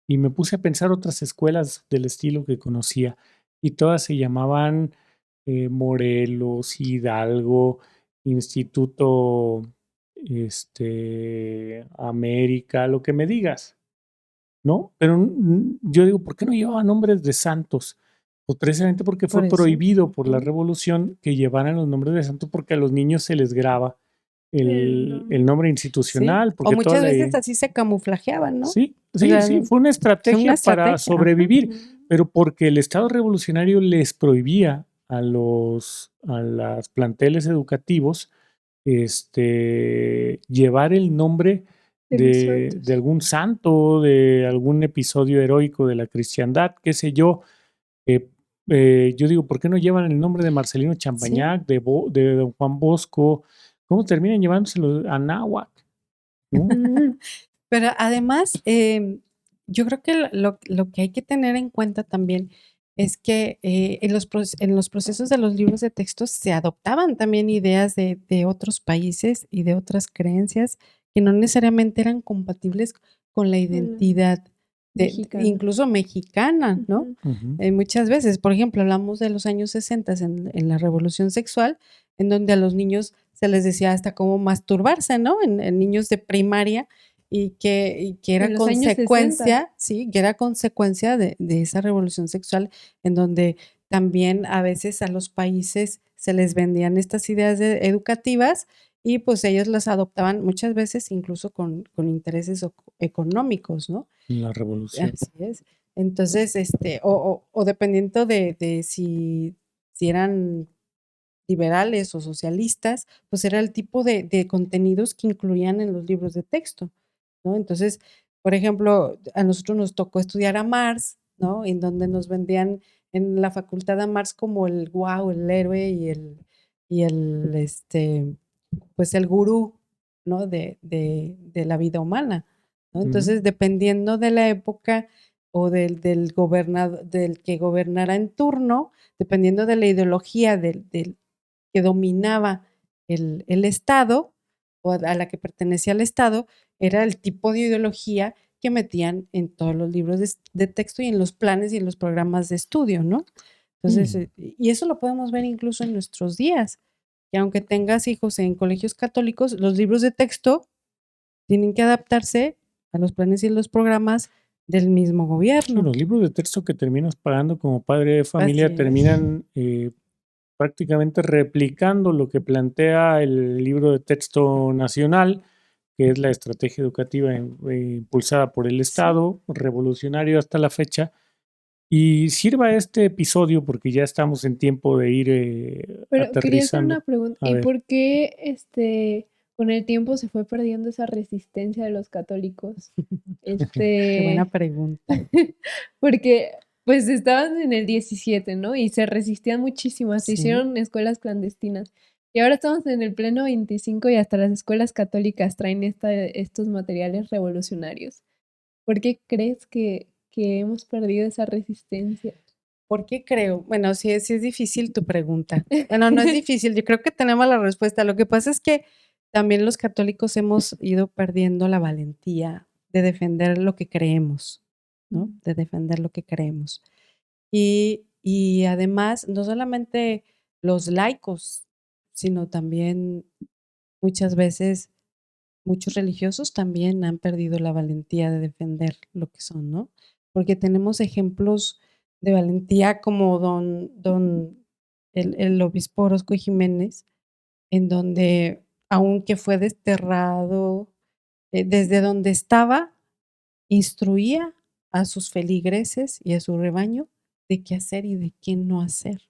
S1: y me puse a pensar otras escuelas del estilo que conocía y todas se llamaban Morelos, Hidalgo, Instituto América, lo que me digas, ¿no? Pero yo digo, ¿por qué no llevaba nombres de santos? Pues precisamente porque
S2: Por
S1: fue
S2: eso.
S1: prohibido por la
S2: Ujú.
S1: revolución que llevaran los nombres de santos porque a los niños se les graba
S4: El
S1: el nombre
S2: Sí.
S1: institucional,
S2: O
S1: porque toda
S2: muchas
S1: la...
S2: veces así se camuflajeaban, ¿no?
S1: Sí,
S2: O
S1: sí,
S2: sea,
S1: sí, fue una
S2: es una
S1: estrategia para
S2: estrategia. Ajá.
S1: sobrevivir,
S4: Ujú.
S1: pero porque el Estado revolucionario les prohibía a las planteles educativos, llevar el nombre
S4: De los
S1: de
S4: santos.
S1: algún santo, de algún episodio heroico de la cristiandad, qué sé yo. Yo digo, ¿por qué no llevan el nombre de Marcelino
S2: Sí.
S1: Champañac, de don Juan Bosco? ¿Cómo terminan llevándoselo a Náhuac? ¿No?
S2: Pero además, yo creo que lo que hay que tener en cuenta también es que en los procesos de los libros de texto se adoptaban también ideas de otros países y de otras creencias que no necesariamente eran compatibles con la
S4: Con la
S2: identidad
S4: mexicana.
S2: incluso mexicana, ¿no?
S4: Ujú.
S1: Ujú.
S2: Muchas veces, por ejemplo, hablamos de los años 60 en la revolución sexual, en donde a los niños se les decía hasta cómo masturbarse, ¿no? En niños de primaria y que era
S4: En los años 60.
S2: consecuencia, sí, que era consecuencia de esa revolución sexual, en donde también a veces a los países se les vendían estas ideas educativas y pues ellos las adoptaban muchas veces incluso con intereses económicos, ¿no?
S1: La revolución.
S2: Así es. Entonces, o dependiendo de si eran liberales o socialistas, pues era el tipo de contenidos que incluían en los libros de texto, ¿no? Entonces, por ejemplo, a nosotros nos tocó estudiar a Marx, ¿no? En donde nos vendían en la facultad a Marx como el guau, el héroe y pues el gurú, ¿no? De la vida humana, ¿no?
S1: Ujú.
S2: Entonces, dependiendo de la época o del que gobernara en turno, dependiendo de la ideología del que dominaba el Estado o a la que pertenecía al Estado, era el tipo de ideología que metían en todos los libros de texto y en los planes y en los programas de estudio, ¿no? Entonces, y eso lo podemos ver incluso en nuestros días, que aunque tengas hijos en colegios católicos, los libros de texto tienen que adaptarse a los planes y los programas del mismo
S1: Sí,
S2: gobierno.
S1: los libros de texto que terminas pagando como padre de
S2: Así
S1: familia
S2: es.
S1: terminan prácticamente replicando lo que plantea el libro de texto nacional, que es la estrategia educativa impulsada por el
S2: Sí.
S1: Estado, revolucionario hasta la fecha, Y sirva este episodio porque ya estamos en tiempo de ir
S4: Pero quería hacer
S1: aterrizando.
S4: una pregunta.
S1: A
S4: ¿Y
S1: ver.
S4: por qué con el tiempo se fue perdiendo esa resistencia de los católicos?
S2: Qué buena pregunta.
S4: Porque pues estaban en el 17, ¿no? Y se resistían muchísimo, se
S2: Sí.
S4: hicieron escuelas clandestinas. Y ahora estamos en el pleno 25 y hasta las escuelas católicas traen estos materiales revolucionarios. ¿Por qué crees que hemos perdido esa resistencia?
S2: ¿Por qué creo? Bueno, sí es difícil tu pregunta. Bueno, no es difícil, yo creo que tenemos la respuesta. Lo que pasa es que también los católicos hemos ido perdiendo la valentía de defender lo que creemos, ¿no? De defender lo que creemos. Y además, no solamente los laicos, sino también muchas veces muchos religiosos también han perdido la valentía de defender lo que son, ¿no? Porque tenemos ejemplos de valentía como el obispo Orozco Jiménez, en donde, aunque fue desterrado, desde donde estaba, instruía a sus feligreses y a su rebaño de qué hacer y de qué no hacer,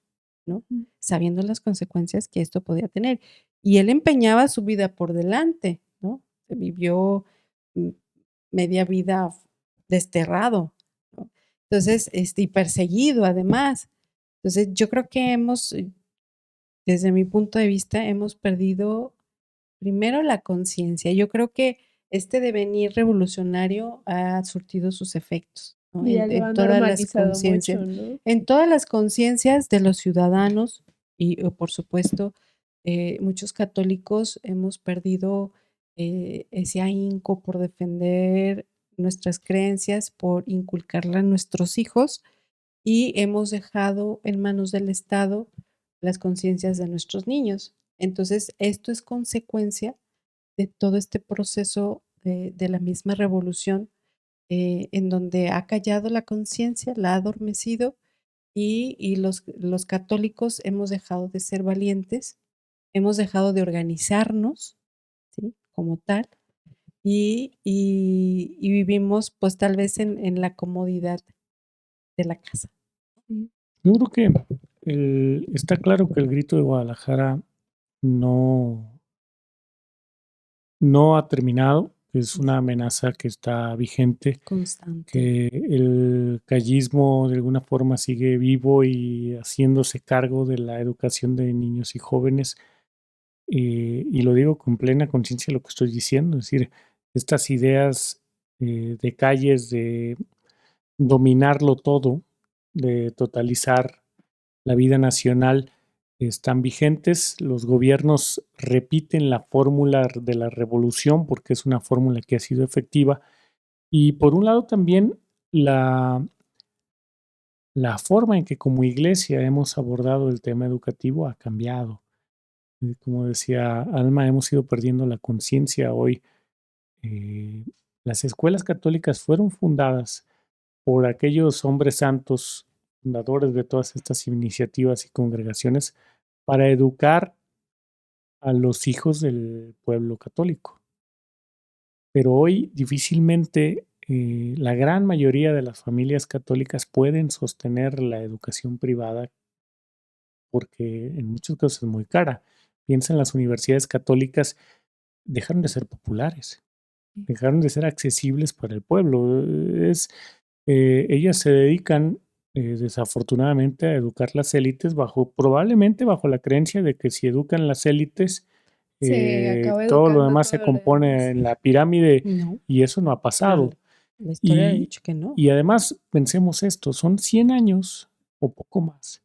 S2: ¿no? Sabiendo las consecuencias que esto podía tener. Y él empeñaba su vida por delante, ¿no? Vivió media vida desterrado, ¿no? Entonces, y perseguido además. Entonces, yo creo que desde mi punto de vista, hemos perdido primero la conciencia. Yo creo que este devenir revolucionario ha surtido sus efectos, ¿no?
S4: Y ya lo han normalizado mucho, ¿no?
S2: En todas las conciencias de los ciudadanos y, por supuesto, muchos católicos hemos perdido ese ahínco por defender nuestras creencias, por inculcarla a nuestros hijos y hemos dejado en manos del Estado las conciencias de nuestros niños. Entonces, esto es consecuencia de todo este proceso de la misma revolución, en donde ha callado la conciencia, la ha adormecido y los católicos hemos dejado de ser valientes, hemos dejado de organizarnos, ¿sí? Como tal, y vivimos pues tal vez en la comodidad de la casa.
S1: Yo creo que está claro que el grito de Guadalajara no ha terminado, es una amenaza que está vigente,
S2: Constante.
S1: que el callismo de alguna forma sigue vivo y haciéndose cargo de la educación de niños y jóvenes. Y lo digo con plena conciencia de lo que estoy diciendo, es decir, estas ideas de calles de dominarlo todo, de totalizar la vida nacional, están vigentes. Los gobiernos repiten la fórmula de la revolución porque es una fórmula que ha sido efectiva. Y por un lado también la forma en que como iglesia hemos abordado el tema educativo ha cambiado. Como decía Alma, hemos ido perdiendo la conciencia hoy. Las escuelas católicas fueron fundadas por aquellos hombres santos, fundadores de todas estas iniciativas y congregaciones, para educar a los hijos del pueblo católico. Pero hoy difícilmente la gran mayoría de las familias católicas pueden sostener la educación privada porque en muchos casos es muy cara. Piensa en las universidades católicas, dejaron de ser populares, dejaron de ser accesibles para el pueblo. Ellas se dedican desafortunadamente a educar las élites probablemente bajo la creencia de que si educan las élites,
S4: acaba
S1: todo lo
S4: educando
S1: demás se
S4: todo lo
S1: compone
S4: demás.
S1: en la pirámide
S2: No,
S1: y eso no ha pasado.
S2: la historia ha
S1: Y,
S2: dicho que no.
S1: y además pensemos esto, son 100 años o poco más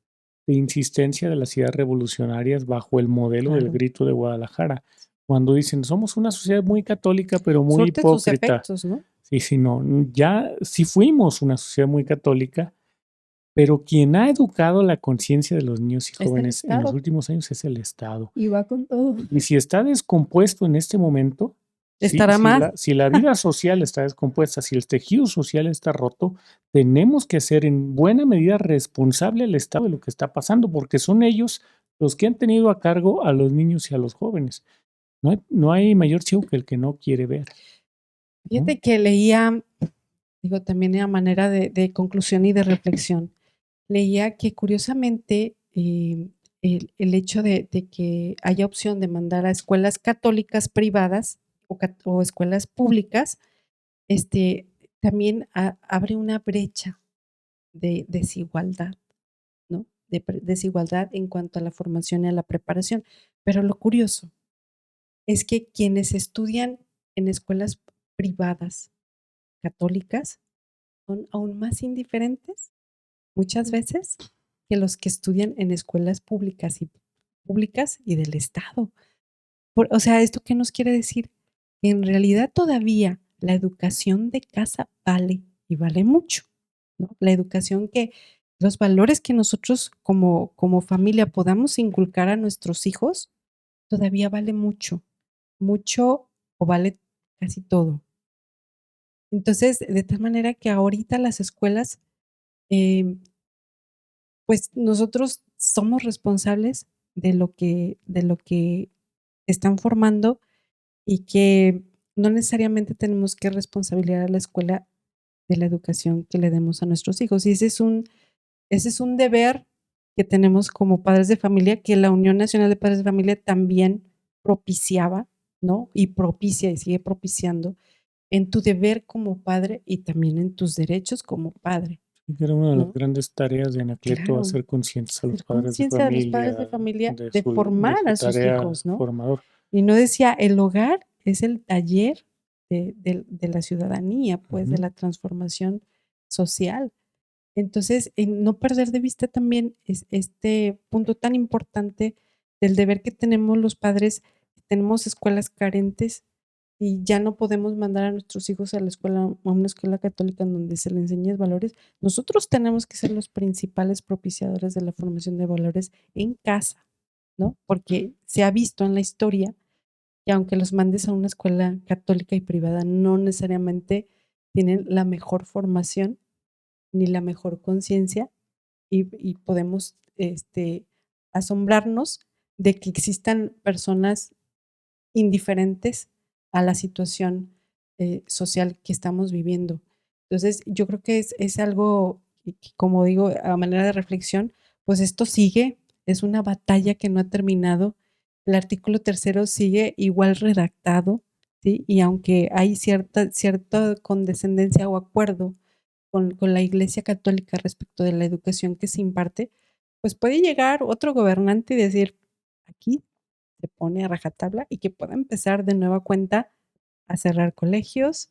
S1: de insistencia de las ideas revolucionarias bajo el modelo del
S2: Claro.
S1: grito de Guadalajara. Cuando dicen, somos una sociedad muy católica, pero muy
S2: Surte sus
S1: hipócrita.
S2: efectos, ¿no?
S1: Sí, no, ya sí fuimos una sociedad muy católica, pero quien ha educado la conciencia de los niños y
S2: el
S1: jóvenes en los
S2: Estado.
S1: últimos años es el Estado.
S4: Y va con todo.
S1: Y si está descompuesto en este momento,
S2: Estará mal.
S1: si la vida social está descompuesta, si el tejido social está roto, tenemos que ser en buena medida responsable al Estado de lo que está pasando, porque son ellos los que han tenido a cargo a los niños y a los jóvenes. No hay mayor ciego que el que no quiere ver.
S2: Fíjate que leía digo, también a manera de conclusión y de reflexión, leía que curiosamente el hecho de que haya opción de mandar a escuelas católicas privadas o escuelas públicas, también abre una brecha de desigualdad, ¿no? Desigualdad en cuanto a la formación y a la preparación. Pero lo curioso es que quienes estudian en escuelas privadas católicas son aún más indiferentes muchas veces que los que estudian en escuelas públicas y del Estado. O sea, ¿esto qué nos quiere decir? Que en realidad todavía la educación de casa vale y vale mucho, ¿no? La educación los valores que nosotros como familia podamos inculcar a nuestros hijos, todavía vale mucho, mucho o vale casi todo. Entonces, de tal manera que ahorita las escuelas, pues nosotros somos responsables de lo que están formando y que no necesariamente tenemos que responsabilizar a la escuela de la educación que le demos a nuestros hijos. Y ese es un deber que tenemos como padres de familia, que la Unión Nacional de Padres de Familia también propiciaba, ¿no? Y propicia y sigue propiciando en tu deber como padre y también en tus derechos como padre,
S1: Que era una de las
S2: ¿no?
S1: grandes tareas de Anacleto,
S2: Claro,
S1: hacer conscientes a los
S2: hacer
S1: padres de
S2: conciencia de los padres de familia de
S1: de
S2: formar
S1: su
S2: a sus
S1: tarea
S2: hijos, ¿no?
S1: formadora.
S2: Y no decía, el hogar es el taller de la ciudadanía, pues, de la transformación social. Entonces, no perder de vista también este punto tan importante del deber que tenemos los padres. Tenemos escuelas carentes y ya no podemos mandar a nuestros hijos a una escuela católica en donde se les enseñe valores. Nosotros tenemos que ser los principales propiciadores de la formación de valores en casa, ¿no? Porque se ha visto en la historia que aunque los mandes a una escuela católica y privada, no necesariamente tienen la mejor formación ni la mejor conciencia y podemos asombrarnos de que existan personas indiferentes a la situación social que estamos viviendo. Entonces, yo creo que es algo que, como digo, a manera de reflexión, pues esto sigue, es una batalla que no ha terminado. El artículo 3º sigue igual redactado, ¿sí? Y aunque hay cierta condescendencia o acuerdo con la Iglesia Católica respecto de la educación que se imparte, pues puede llegar otro gobernante y decir, aquí se pone a rajatabla y que pueda empezar de nueva cuenta a cerrar colegios,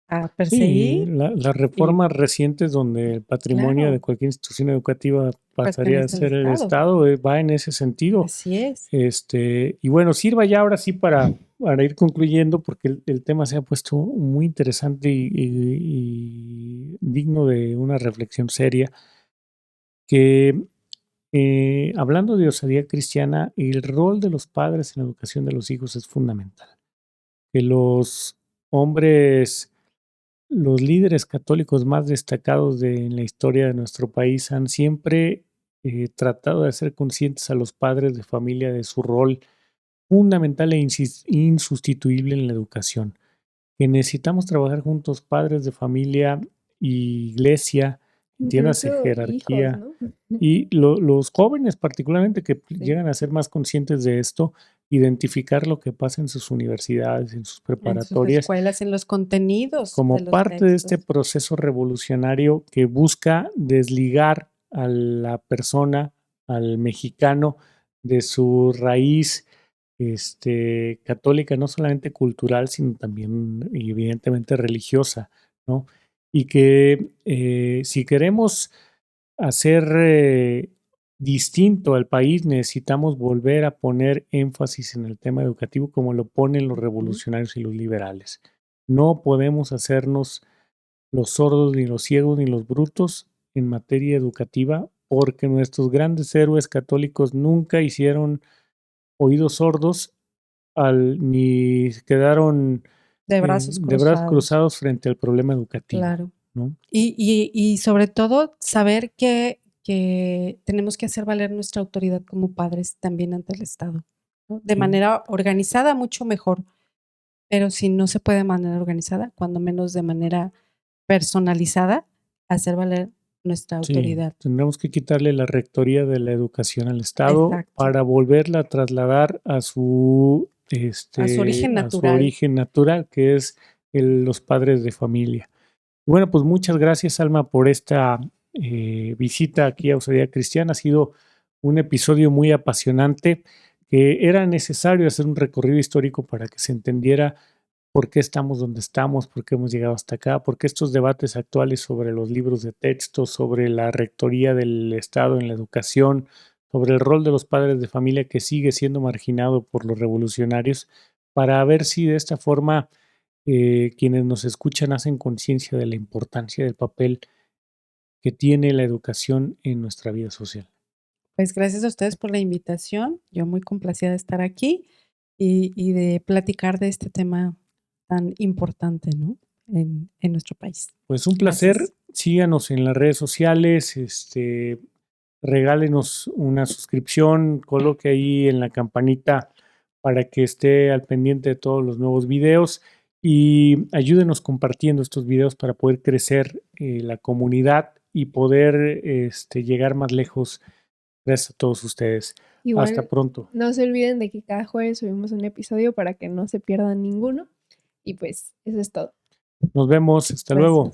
S2: a
S1: Sí,
S2: perseguir
S1: las
S2: y
S1: reformas recientes donde el patrimonio de
S2: claro,
S1: cualquier institución educativa pasaría a
S2: pertenece al
S1: ser el
S2: Estado.
S1: Estado, va en ese sentido.
S2: Así es.
S1: Y bueno, sirva ya ahora sí para ir concluyendo, porque el tema se ha puesto muy interesante y digno de una reflexión seria, que hablando de osadía cristiana, el rol de los padres en la educación de los hijos es fundamental. Que los hombres, los líderes católicos más destacados en la historia de nuestro país han siempre tratado de hacer conscientes a los padres de familia de su rol fundamental e insustituible en la educación. Que necesitamos trabajar juntos, padres de familia, iglesia, entiéndase
S4: Incluso hijos,
S1: jerarquía,
S4: ¿no?
S1: y los jóvenes particularmente que
S2: Sí.
S1: llegan a ser más conscientes de esto, identificar lo que pasa en sus universidades, en sus
S2: En sus
S1: preparatorias,
S2: escuelas, en los contenidos
S1: como
S2: de los
S1: parte de este
S2: textos.
S1: proceso revolucionario que busca desligar a la persona, al mexicano, de su raíz católica, no solamente cultural, sino también evidentemente religiosa, ¿no? Y que si queremos hacer distinto al país, necesitamos volver a poner énfasis en el tema educativo como lo ponen los revolucionarios y los liberales. No podemos hacernos los sordos, ni los ciegos, ni los brutos en materia educativa, porque nuestros grandes héroes católicos nunca hicieron oídos sordos ni quedaron
S2: De brazos
S1: de brazos
S2: cruzados.
S1: cruzados frente al problema educativo,
S2: Claro.
S1: ¿no?
S2: Y sobre todo saber que tenemos que hacer valer nuestra autoridad como padres también ante el Estado, ¿no? De
S1: Sí.
S2: manera organizada, mucho mejor, pero si no se puede de manera organizada, cuando menos de manera personalizada, hacer valer nuestra
S1: Sí,
S2: autoridad.
S1: tendremos que quitarle la rectoría de la educación al Estado
S2: Exacto.
S1: para volverla a trasladar a su,
S2: A su origen
S1: a su
S2: natural.
S1: origen natural, que es los padres de familia. Bueno, pues muchas gracias, Alma, por esta visita aquí a Osadía Cristiana. Ha sido un episodio muy apasionante, que era necesario hacer un recorrido histórico para que se entendiera por qué estamos donde estamos, por qué hemos llegado hasta acá, por qué estos debates actuales sobre los libros de texto, sobre la rectoría del Estado en la educación, sobre el rol de los padres de familia que sigue siendo marginado por los revolucionarios, para ver si de esta forma quienes nos escuchan hacen conciencia de la importancia del papel que tiene la educación en nuestra vida social.
S2: Pues gracias a ustedes por la invitación. Yo muy complacida de estar aquí y de platicar de este tema tan importante, ¿no? En nuestro país.
S1: Pues un placer.
S2: Gracias.
S1: Síganos en las redes sociales, regálenos una suscripción, coloque ahí en la campanita para que esté al pendiente de todos los nuevos videos y ayúdenos compartiendo estos videos para poder crecer la comunidad y poder llegar más lejos. Gracias a todos ustedes. Hasta
S4: Igual,
S1: pronto.
S4: no se olviden de que cada jueves subimos un episodio para que no se pierdan ninguno. Y pues eso es todo.
S1: Nos vemos. Hasta
S2: Gracias.
S1: luego.